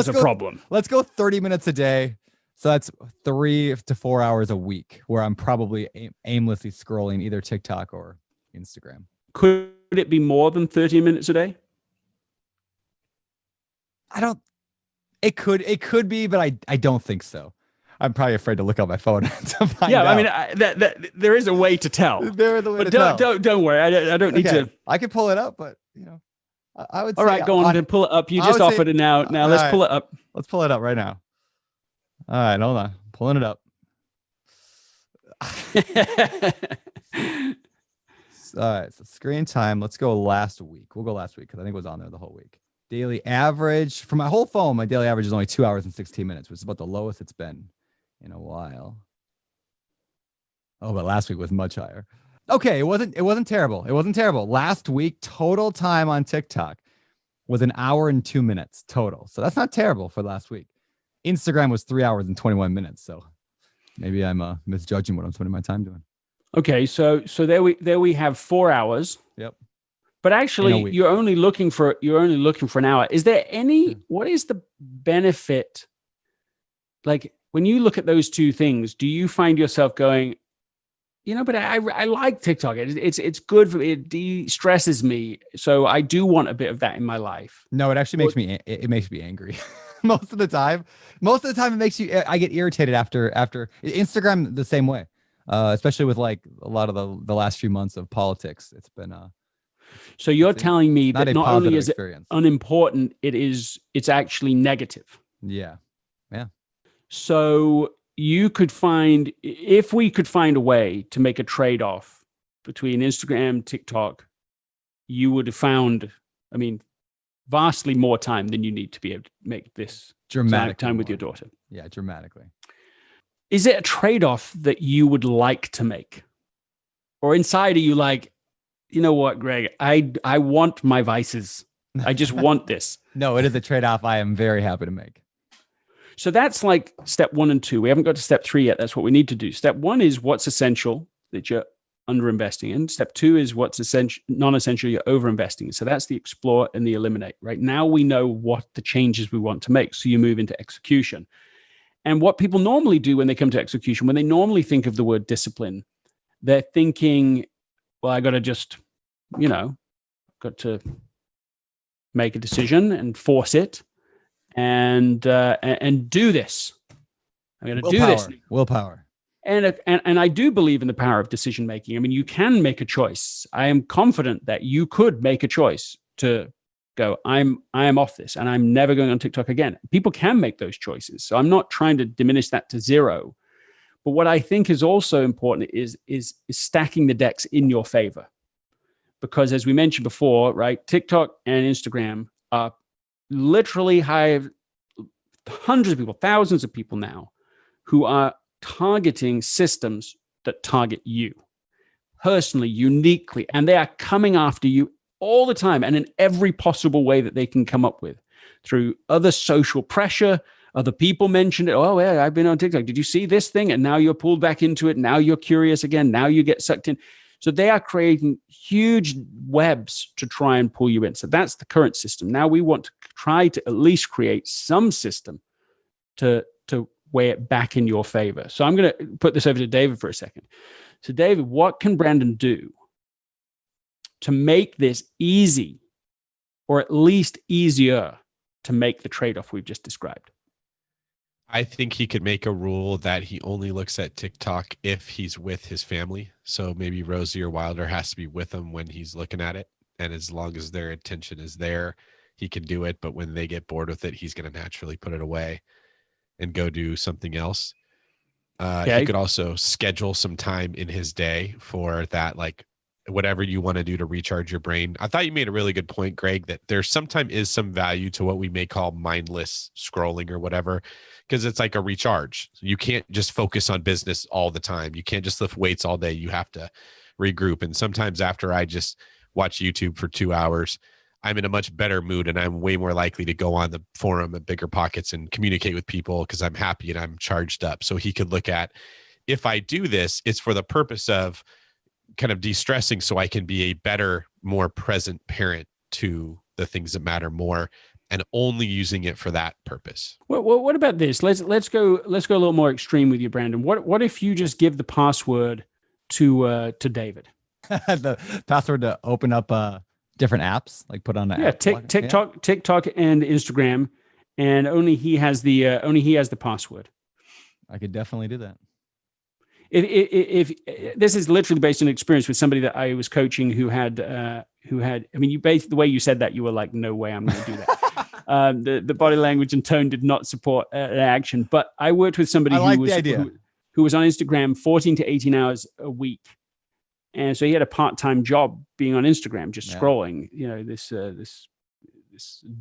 a problem. Let's go 30 minutes a day. So that's 3 to 4 hours a week where I'm probably aimlessly scrolling either TikTok or Instagram. Could it be more than 30 minutes a day? It could be, but I don't think so. I'm probably afraid to look at my phone to find out. I mean, there is a way to tell. There is a way to tell. Don't worry. I don't need to. I can pull it up, but I would say. All right, go on and pull it up. You just offered it now. Now let's pull it up. Let's pull it up right now. All right, hold on. Pulling it up. All right, so screen time. Let's go last week. We'll go last week because I think it was on there the whole week. Daily average for my whole phone, my daily average is only 2 hours and 16 minutes, which is about the lowest it's been in a while. Oh, but last week was much higher. Okay, it wasn't terrible. It wasn't terrible. Last week, total time on TikTok was 1 hour and 2 minutes total. So that's not terrible for last week. Instagram was 3 hours and 21 minutes. So maybe I'm misjudging what I'm spending my time doing. Okay, so there we have 4 hours. Yep. But actually, you're only looking for an hour. Is there what is the benefit? Like when you look at those two things, do you find yourself going, but I like TikTok. It's good for me. It de-stresses me. So I do want a bit of that in my life. No, it actually makes me angry. Most of the time it makes I get irritated after Instagram the same way. Especially with like a lot of the last few months of politics. It's been so you're telling me that not only is it unimportant, it's actually negative. Yeah. Yeah. So if we could find a way to make a trade-off between Instagram, TikTok, you would have found, I mean, vastly more time than you need to be able to make this Dramatically time with more. your daughter. Yeah, dramatically. Is it a trade-off that you would like to make? Or inside are you like, you know what, Greg, I want my vices. I just want this. No, it is a trade-off I am very happy to make. So that's like step 1 and 2. We haven't got to step 3 yet. That's what we need to do. Step 1 is what's essential that you're underinvesting in. Step 2 is what's essential, non-essential you're overinvesting in. So that's the explore and the eliminate. Right now we know what the changes we want to make. So you move into execution. And what people normally do when they come to execution, when they normally think of the word discipline, they're thinking, well, I got to just, got to make a decision and force it and do this. I'm going to do this. Willpower. And I do believe in the power of decision making. I mean, you can make a choice. I am confident that you could make a choice to go, I am off this and I'm never going on TikTok again. People can make those choices. So I'm not trying to diminish that to zero. But what I think is also important is stacking the decks in your favor. Because as we mentioned before, right, TikTok and Instagram are literally have hundreds of people, thousands of people now who are targeting systems that target you personally, uniquely, and they are coming after you all the time and in every possible way that they can come up with through other social pressure. Other people mentioned it. Oh, yeah, I've been on TikTok. Did you see this thing? And now you're pulled back into it. Now you're curious again. Now you get sucked in. So they are creating huge webs to try and pull you in. So that's the current system. Now we want to try to at least create some system to weigh it back in your favor. So I'm going to put this over to David for a second. So David, what can Brandon do to make this easy, or at least easier, to make the trade-off we've just described? I think he could make a rule that he only looks at TikTok if he's with his family. So maybe Rosie or Wilder has to be with him when he's looking at it. And as long as their attention is there, he can do it. But when they get bored with it, he's going to naturally put it away and go do something else. He could also schedule some time in his day for that, like whatever you want to do to recharge your brain. I thought you made a really good point, Greg, that there sometimes is some value to what we may call mindless scrolling or whatever, because it's like a recharge. You can't just focus on business all the time. You can't just lift weights all day. You have to regroup. And sometimes after I just watch YouTube for 2 hours, I'm in a much better mood and I'm way more likely to go on the forum at BiggerPockets and communicate with people because I'm happy and I'm charged up. So he could look at, if I do this, it's for the purpose of kind of de-stressing so I can be a better, more present parent to the things that matter more, and only using it for that purpose. Well, what about this? Let's go a little more extreme with you, Brandon. What if you just give the password to David? The password to open up different apps, like put on an app. TikTok and Instagram, and only he has the password. I could definitely do that. If this is literally based on experience with somebody that I was coaching who had, I mean, you based the way you said that, you were like, no way, I'm going to do that. The body language and tone did not support an action, but I worked with somebody who was on Instagram 14 to 18 hours a week. And so he had a part-time job being on Instagram, just scrolling, this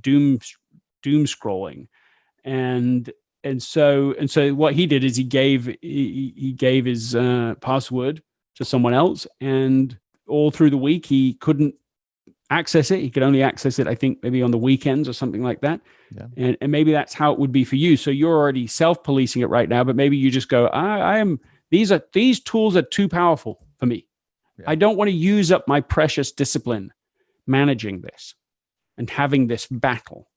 doom scrolling. And so what he did is he gave his password to someone else, and all through the week he couldn't access it. He could only access it, I think, maybe on the weekends or something like that. Yeah. And maybe that's how it would be for you. So you're already self-policing it right now, but maybe you just go, these tools are too powerful for me. Yeah. I don't want to use up my precious discipline managing this and having this battle.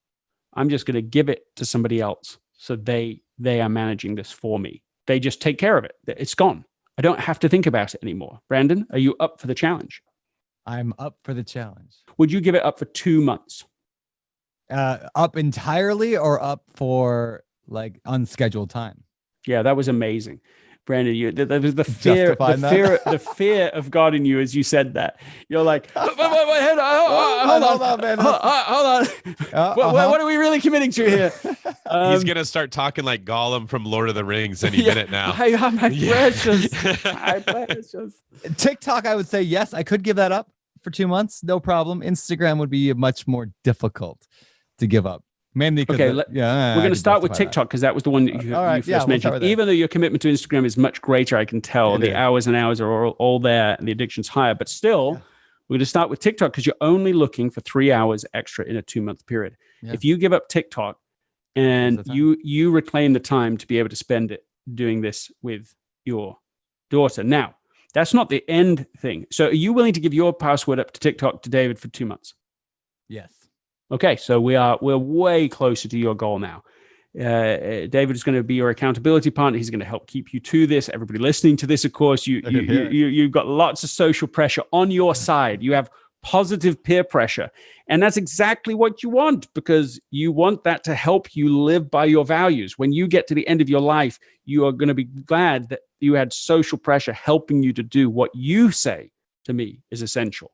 I'm just going to give it to somebody else. So they are managing this for me. They just take care of it. It's gone. I don't have to think about it anymore. Brandon, are you up for the challenge? I'm up for the challenge. Would you give it up for 2 months? Up entirely or up for like unscheduled time? Yeah, that was amazing. Brandon, the fear of God in you as you said that. You're like, hold on, man. Hold on. What are we really committing to here? He's going to start talking like Gollum from Lord of the Rings any minute now. My precious. TikTok, I would say, yes, I could give that up for 2 months, no problem. Instagram would be much more difficult to give up. Mainly because we're going to start with TikTok because that was the one that you first mentioned. Even though your commitment to Instagram is much greater, I can tell the hours and hours are all there and the addiction's higher. But still, we're going to start with TikTok because you're only looking for 3 hours extra in a 2-month period. Yeah. If you give up TikTok and you reclaim the time to be able to spend it doing this with your daughter. Now, that's not the end thing. So are you willing to give your password up to TikTok to David for 2 months? Yes. Okay, so we're way closer to your goal now. David is going to be your accountability partner. He's going to help keep you to this. Everybody listening to this, of course, you've got lots of social pressure on your side. You have positive peer pressure, and that's exactly what you want because you want that to help you live by your values. When you get to the end of your life, you are going to be glad that you had social pressure helping you to do what you say to me is essential.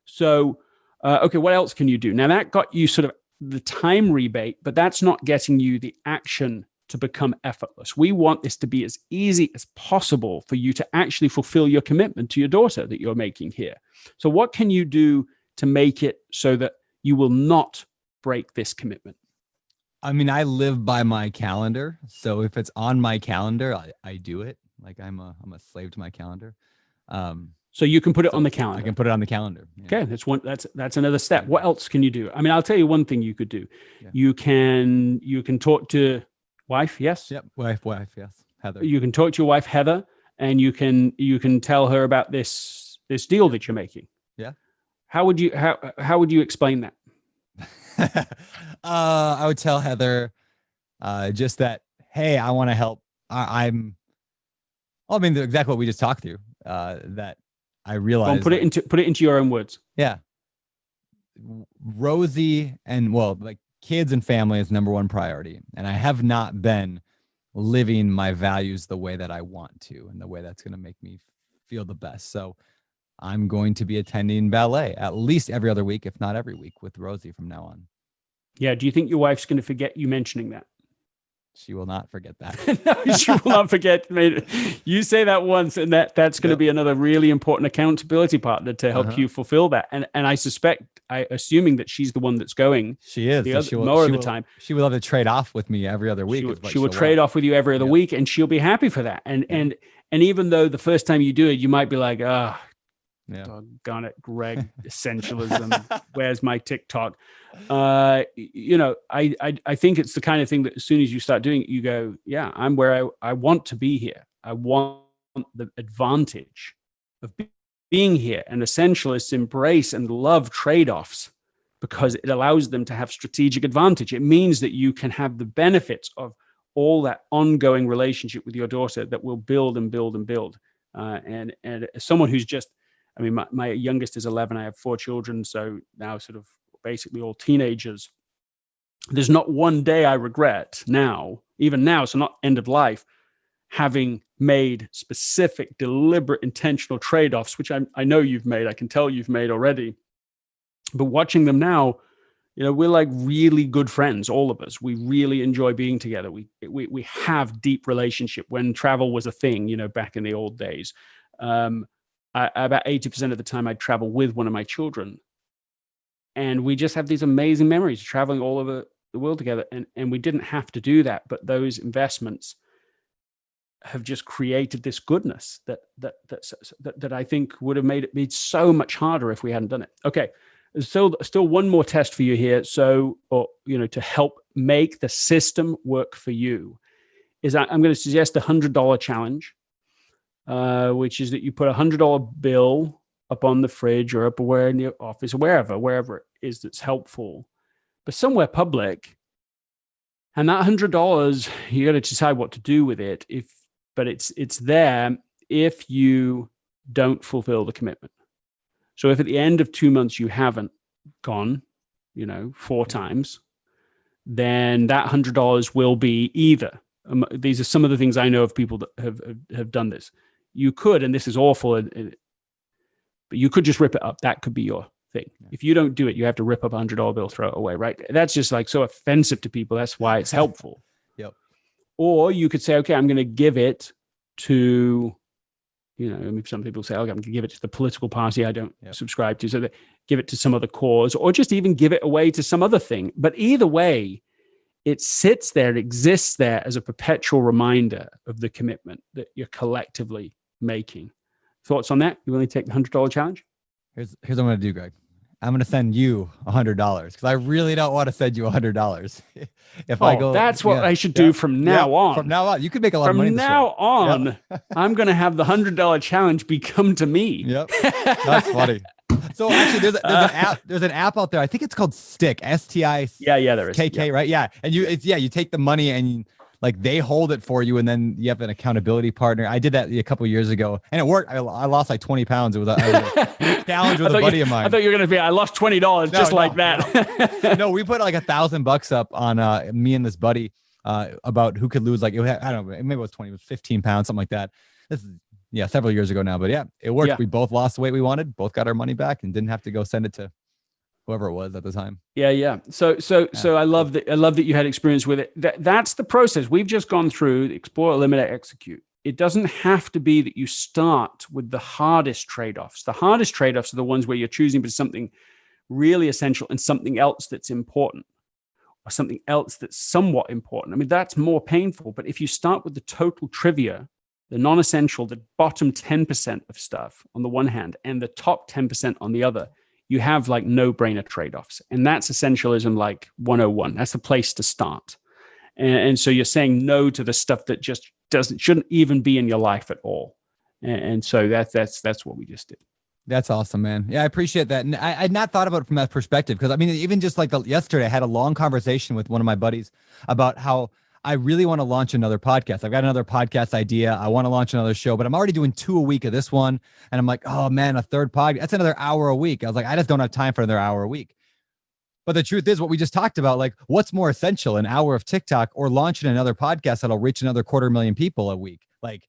So. Okay, what else can you do? Now that got you sort of the time rebate, but that's not getting you the action to become effortless. We want this to be as easy as possible for you to actually fulfill your commitment to your daughter that you're making here. So what can you do to make it so that you will not break this commitment? I mean, I live by my calendar. So if it's on my calendar, I do it. Like I'm a slave to my calendar. So you can put it on the calendar. I can put it on the calendar. Yeah. Okay, that's another step. What else can you do? I mean, I'll tell you one thing you could do. Yeah. You can talk to wife. Yes. Yep. Wife. Yes. Heather. You can talk to your wife, Heather, and you can tell her about this deal that you're making. Yeah. How would you explain that? I would tell Heather, just that. Hey, I want to help. Exactly what we just talked through. That. I realized. Put it into your own words. Yeah. Rosie and kids and family is number one priority. And I have not been living my values the way that I want to and the way that's going to make me feel the best. So I'm going to be attending ballet at least every other week, if not every week with Rosie from now on. Yeah. Do you think your wife's going to forget you mentioning that? She will not forget that. No, she will not forget. You say that once, and that's going to be another really important accountability partner to help you fulfill that. And assuming that she's the one that's going. She is. More of the time. She will have to trade off with me every other week. She will trade off with you every other week, and she'll be happy for that. And even though the first time you do it, you might be like, doggone it, Greg, essentialism. Where's my TikTok? I think it's the kind of thing that as soon as you start doing it, you go, yeah, I'm where I want to be here. I want the advantage of being here. And essentialists embrace and love trade-offs because it allows them to have strategic advantage. It means that you can have the benefits of all that ongoing relationship with your daughter that will build and build and build. And as someone who's just, I mean, my youngest is 11. I have 4 children. So now sort of basically all teenagers. There's not one day I regret now, even now, so not end of life, having made specific, deliberate, intentional trade-offs, which I know you've made. I can tell you've made already. But watching them now, we're like really good friends, all of us. We really enjoy being together. We have deep relationship when travel was a thing, back in the old days. About 80% of the time I'd travel with one of my children. And we just have these amazing memories traveling all over the world together. And we didn't have to do that. But those investments have just created this goodness that I think would have made it so much harder if we hadn't done it. Okay. There's still one more test for you here. So, to help make the system work for you is I'm going to suggest the $100 challenge, which is that you put a $100 bill up on the fridge or up where in your office or wherever it is that's helpful, but somewhere public. And that $100, you got to decide what to do with it. But it's there if you don't fulfill the commitment. So if at the end of 2 months you haven't gone, 4 times, then that $100 will be either. These are some of the things I know of people that have done this. You could, and this is awful, but you could just rip it up. That could be your thing. Yeah. If you don't do it, you have to rip up a $100 bill, throw it away, right? That's just like so offensive to people. That's why it's helpful. Yep. Or you could say, okay, I'm going to give it to You know, I mean, some people say, "Oh, I'm going to give it to the political party I don't subscribe to," so they give it to some other cause, or just even give it away to some other thing. But either way, it sits there, it exists there as a perpetual reminder of the commitment that you're collectively making. Thoughts on that? You willing to take the $100 challenge? Here's what I'm going to do, Greg. I'm going to send you $100 because I really don't want to send you $100. If I go, that's what I should do from now on. From now on, you could make a lot of money. From now on, I'm going to have the $100 challenge become to me. Yep, that's funny. So actually, there's an app out there. I think it's called Stick. STI. Yeah, there is. KK, right? Yeah, and you take the money and like they hold it for you, and then you have an accountability partner. I did that a couple of years ago, and it worked. I lost like 20 pounds. It was a challenge with a buddy of mine. I thought you were going to be, I lost $20 like that. No, we put like $1,000 up on me and this buddy about who could lose. Like, I don't know, maybe it was 20, it was 15 pounds, something like that. This is several years ago now, but it worked. Yeah. We both lost the weight we wanted, both got our money back, and didn't have to go send it to whoever it was at the time. Yeah. So I love that you had experience with it. That's the process. We've just gone through explore, eliminate, execute. It doesn't have to be that you start with the hardest trade-offs. The hardest trade-offs are the ones where you're choosing between something really essential and something else that's important, or something else that's somewhat important. I mean, that's more painful. But if you start with the total trivia, the non-essential, the bottom 10% of stuff on the one hand, and the top 10% on the other, you have like no-brainer trade-offs. And that's essentialism like 101. That's the place to start. And so you're saying no to the stuff that just shouldn't even be in your life at all. And so that's what we just did. That's awesome, man. Yeah, I appreciate that. And I had not thought about it from that perspective, because I mean, even just like yesterday, I had a long conversation with one of my buddies about how I really want to launch another podcast. I've got another podcast idea. I want to launch another show, but I'm already doing 2 a week of this one. And I'm like, oh man, a third podcast, that's another hour a week. I was like, I just don't have time for another hour a week. But the truth is what we just talked about, like what's more essential, an hour of TikTok or launching another podcast that'll reach another 250,000 people a week? Like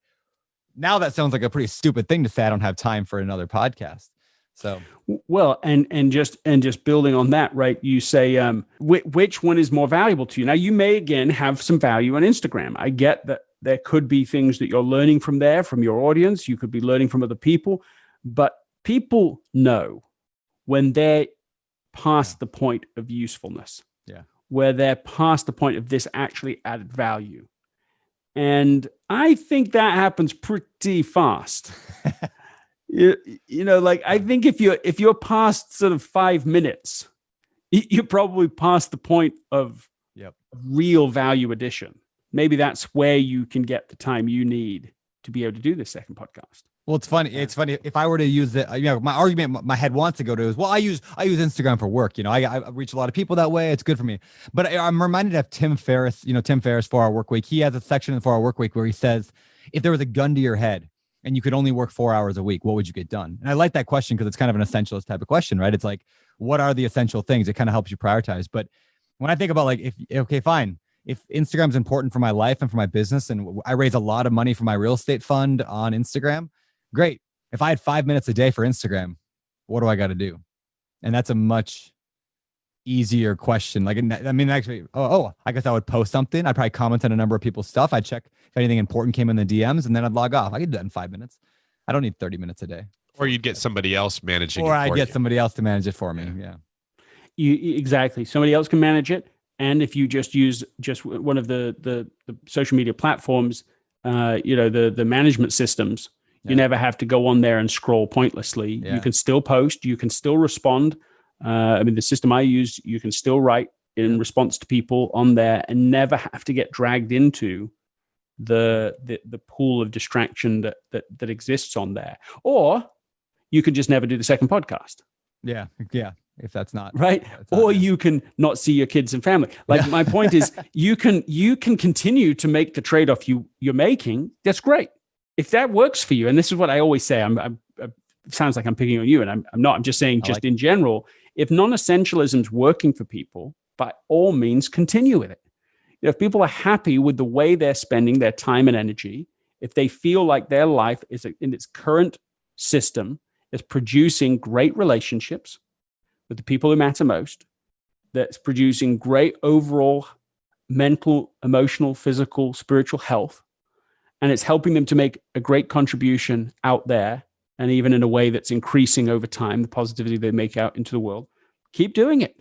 now that sounds like a pretty stupid thing to say. I don't have time for another podcast. So, well, and just building on that, right? You say, which one is more valuable to you? Now, you may again have some value on Instagram. I get that there could be things that you're learning from there, from your audience. You could be learning from other people, but people know when they're past the point of usefulness, where they're past the point of this actually added value. And I think that happens pretty fast. You know, like I think if you're past sort of 5 minutes, you're probably past the point of real value addition. Maybe that's where you can get the time you need to be able to do this second podcast. Well, it's funny. It's funny if I were to use it. You know, my argument, my head wants to go to is, well, I use Instagram for work. You know, I reach a lot of people that way. It's good for me. But I'm reminded of Tim Ferriss. You know, Tim Ferriss, 4 Hour Workweek. He has a section in 4 Hour Workweek where he says, if there was a gun to your head and you could only work 4 hours a week, what would you get done? And I like that question because it's kind of an essentialist type of question, right? It's like, what are the essential things? It kind of helps you prioritize. But when I think about like, if Instagram's important for my life and for my business, and I raise a lot of money for my real estate fund on Instagram, great. If I had 5 minutes a day for Instagram, what do I got to do? And that's a much easier question. Like, I mean, actually, I guess I would post something. I'd probably comment on a number of people's stuff. I'd check if anything important came in the DMs, and then I'd log off. I could do that in 5 minutes. I don't need 30 minutes a day. Or you'd get somebody else managing it. Or I'd get somebody else to manage it for me. Yeah. Exactly. Somebody else can manage it. And if you just use one of the social media platforms, the management systems, you never have to go on there and scroll pointlessly. Yeah. You can still post, you can still respond. I mean, the system I use, you can still write in response to people on there and never have to get dragged into the pool of distraction that exists on there. Or you could just never do the second podcast. Yeah. If that's not right. Or you can not see your kids and family. Like my point is you can continue to make the trade-off you're making. That's great. If that works for you, and this is what I always say, it sounds like I'm picking on you, and I'm not. I'm just saying, in general, if non-essentialism's working for people, by all means, continue with it. You know, if people are happy with the way they're spending their time and energy, if they feel like their life is in its current system is producing great relationships with the people who matter most, that's producing great overall mental, emotional, physical, spiritual health, and it's helping them to make a great contribution out there, and even in a way that's increasing over time, the positivity they make out into the world, keep doing it.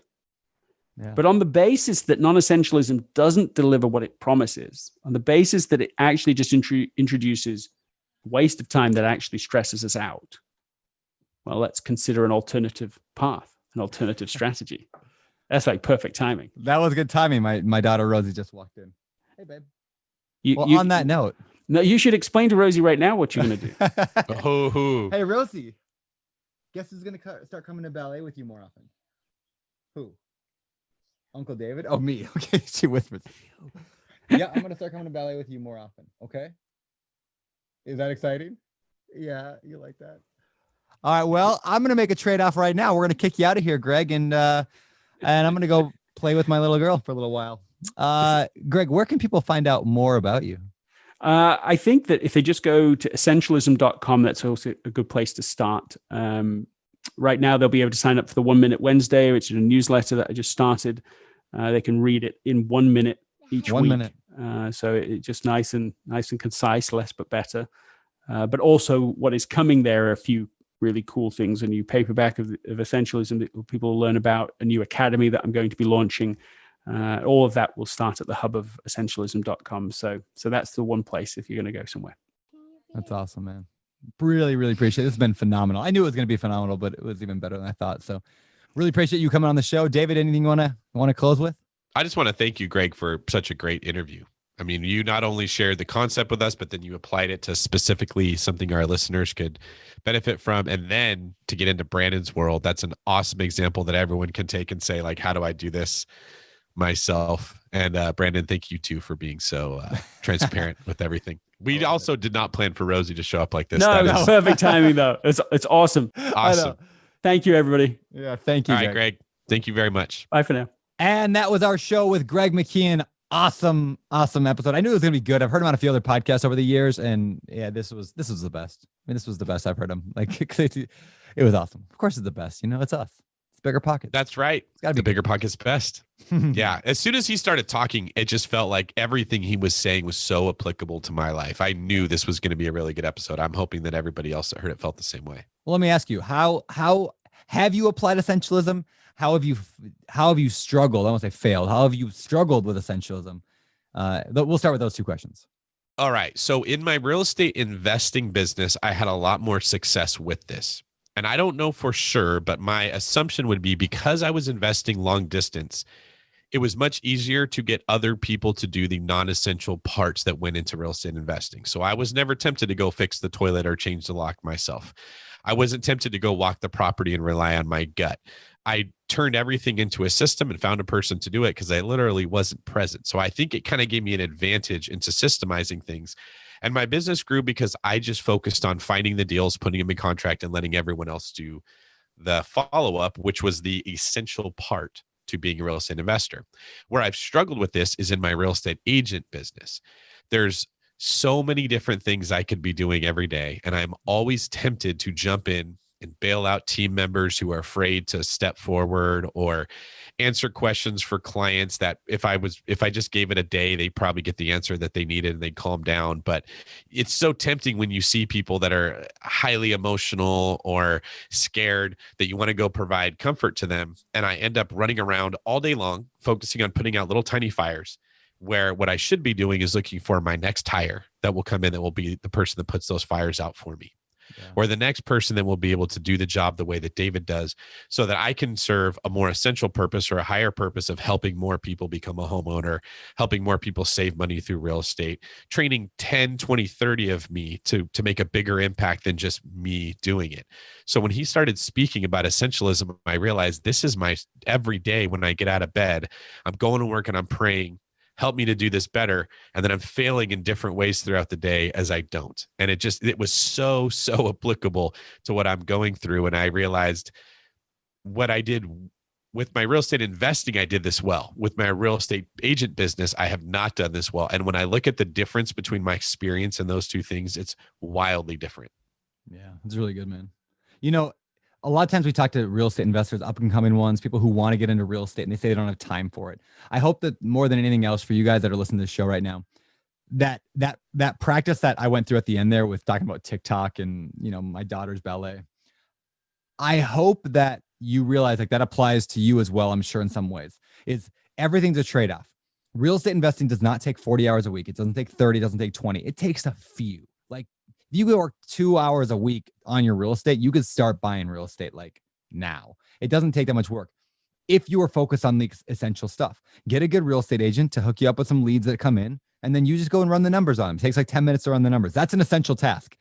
Yeah. But on the basis that non-essentialism doesn't deliver what it promises, on the basis that it actually just introduces waste of time that actually stresses us out, well, let's consider an alternative path, an alternative strategy. That's like perfect timing. That was good timing. My daughter Rosie just walked in. Hey, babe. On that note. No, you should explain to Rosie right now what you're going to do. Oh, hey, Rosie. Guess who's going to start coming to ballet with you more often? Who? Uncle David? Oh, me. Okay, she whispers. Yeah, I'm going to start coming to ballet with you more often. Okay? Is that exciting? Yeah, you like that? All right, well, I'm going to make a trade-off right now. We're going to kick you out of here, Greg, and I'm going to go play with my little girl for a little while. Greg, where can people find out more about you? I think that if they just go to essentialism.com, that's also a good place to start. Right now, they'll be able to sign up for the 1 Minute Wednesday, which is a newsletter that I just started. They can read it in 1 minute each 1 week. minute. So it's just nice and concise, less but better. But also, what is coming there are a few really cool things: a new paperback of Essentialism that people will learn about, a new academy that I'm going to be launching. All of that will start at the hub of essentialism.com. So that's the one place if you're going to go somewhere. That's awesome, man. Really, really appreciate it. This has been phenomenal. I knew it was going to be phenomenal, but it was even better than I thought. So really appreciate you coming on the show. David, anything you want to close with? I just want to thank you, Greg, for such a great interview. I mean, you not only shared the concept with us, but then you applied it to specifically something our listeners could benefit from. And then to get into Brandon's world, that's an awesome example that everyone can take and say, like, how do I do this myself? And Brandon, thank you too for being so transparent with everything. We also did not plan for Rosie to show up like this. No, it's perfect timing though. It's awesome. Awesome. Thank you, everybody. Yeah, thank you. All right, Greg. Thank you very much. Bye for now. And that was our show with Greg McKeown. Awesome episode. I knew it was gonna be good. I've heard him on a few other podcasts over the years, and yeah, this was the best. I mean, this was the best I've heard him. Like, it was awesome. Of course, it's the best. You know, it's us. It's BiggerPockets. That's right. It's got to be BiggerPockets best. Yeah. As soon as he started talking, it just felt like everything he was saying was so applicable to my life. I knew this was going to be a really good episode. I'm hoping that everybody else that heard it felt the same way. Well, let me ask you, how have you applied essentialism? How have you struggled? I won't say failed. How have you struggled with essentialism? We'll start with those two questions. All right. So in my real estate investing business, I had a lot more success with this. And I don't know for sure, but my assumption would be because I was investing long distance, it was much easier to get other people to do the non-essential parts that went into real estate investing. So I was never tempted to go fix the toilet or change the lock myself. I wasn't tempted to go walk the property and rely on my gut. I turned everything into a system and found a person to do it because I literally wasn't present. So I think it kind of gave me an advantage into systemizing things. And my business grew because I just focused on finding the deals, putting them in contract, and letting everyone else do the follow-up, which was the essential part to being a real estate investor. Where I've struggled with this is in my real estate agent business. There's so many different things I could be doing every day, and I'm always tempted to jump in and bail out team members who are afraid to step forward or answer questions for clients that if I just gave it a day, they'd probably get the answer that they needed and they'd calm down. But it's so tempting when you see people that are highly emotional or scared that you want to go provide comfort to them. And I end up running around all day long, focusing on putting out little tiny fires, where what I should be doing is looking for my next hire that will come in that will be the person that puts those fires out for me. Yeah. Or the next person that will be able to do the job the way that David does so that I can serve a more essential purpose or a higher purpose of helping more people become a homeowner, helping more people save money through real estate, training 10, 20, 30 of me to make a bigger impact than just me doing it. So when he started speaking about essentialism, I realized this is my every day when I get out of bed, I'm going to work and I'm praying, help me to do this better. And then I'm failing in different ways throughout the day as I don't. And it was so applicable to what I'm going through. And I realized what I did with my real estate investing, I did this well. With my real estate agent business, I have not done this well. And when I look at the difference between my experience and those two things, it's wildly different. Yeah, it's really good, man. You know, a lot of times we talk to real estate investors, up and coming ones, people who want to get into real estate, and they say they don't have time for it. I hope that more than anything else for you guys that are listening to this show right now, that practice that I went through at the end there with talking about TikTok and, my daughter's ballet. I hope that you realize like that applies to you as well. I'm sure in some ways is everything's a trade-off. Real estate investing does not take 40 hours a week. It doesn't take 30, it doesn't take 20. It takes a few. Like if you work 2 hours a week on your real estate, you could start buying real estate like now. It doesn't take that much work. If you are focused on the essential stuff, get a good real estate agent to hook you up with some leads that come in, and then you just go and run the numbers on them. It takes like 10 minutes to run the numbers. That's an essential task.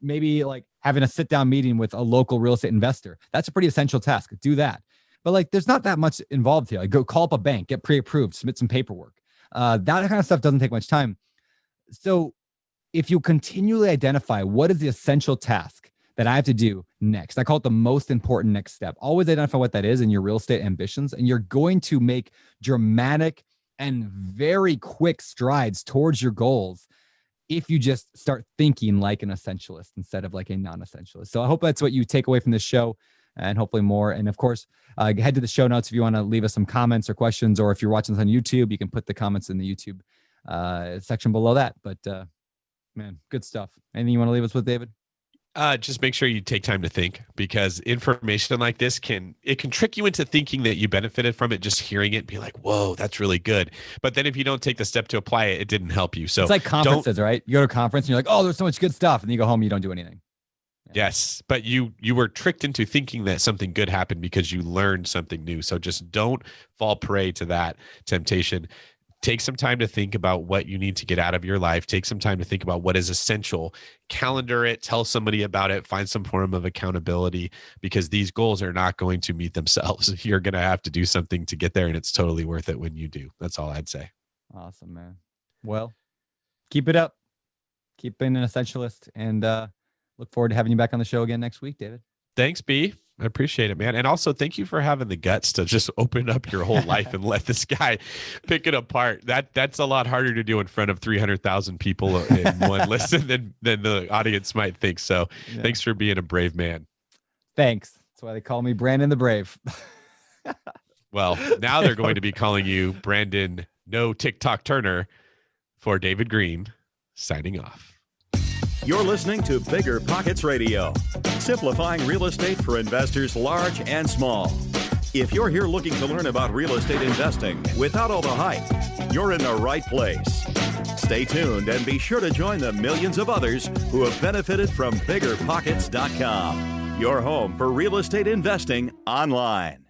Maybe like having a sit down meeting with a local real estate investor. That's a pretty essential task. Do that. But like, there's not that much involved here. Like go call up a bank, get pre-approved, submit some paperwork. That kind of stuff doesn't take much time. So if you continually identify what is the essential task that I have to do next, I call it the most important next step. Always identify what that is in your real estate ambitions, and you're going to make dramatic and very quick strides towards your goals if you just start thinking like an essentialist instead of like a non-essentialist. So I hope that's what you take away from this show, and hopefully more. And of course, head to the show notes if you want to leave us some comments or questions, or if you're watching this on YouTube, you can put the comments in the YouTube section below that. But man, good stuff. Anything you want to leave us with, David? Just make sure you take time to think, because information like this can trick you into thinking that you benefited from it, just hearing it and be like, whoa, that's really good. But then if you don't take the step to apply it, it didn't help you. So it's like conferences, right? You go to a conference and you're like, oh, there's so much good stuff. And then you go home, and you don't do anything. Yeah. Yes. But you were tricked into thinking that something good happened because you learned something new. So just don't fall prey to that temptation. Take some time to think about what you need to get out of your life. Take some time to think about what is essential. Calendar it, tell somebody about it, find some form of accountability, because these goals are not going to meet themselves. You're going to have to do something to get there, and it's totally worth it when you do. That's all I'd say. Awesome, man. Well, keep it up. Keep being an essentialist, and look forward to having you back on the show again next week, David. Thanks, B. I appreciate it, man. And also thank you for having the guts to just open up your whole life and let this guy pick it apart. That's a lot harder to do in front of 300,000 people in one listen than the audience might think. So Thanks for being a brave man. Thanks. That's why they call me Brandon the Brave. Well, now they're going to be calling you Brandon No TikTok Turner. For David Green, signing off. You're listening to BiggerPockets Radio, simplifying real estate for investors large and small. If you're here looking to learn about real estate investing without all the hype, you're in the right place. Stay tuned and be sure to join the millions of others who have benefited from BiggerPockets.com, your home for real estate investing online.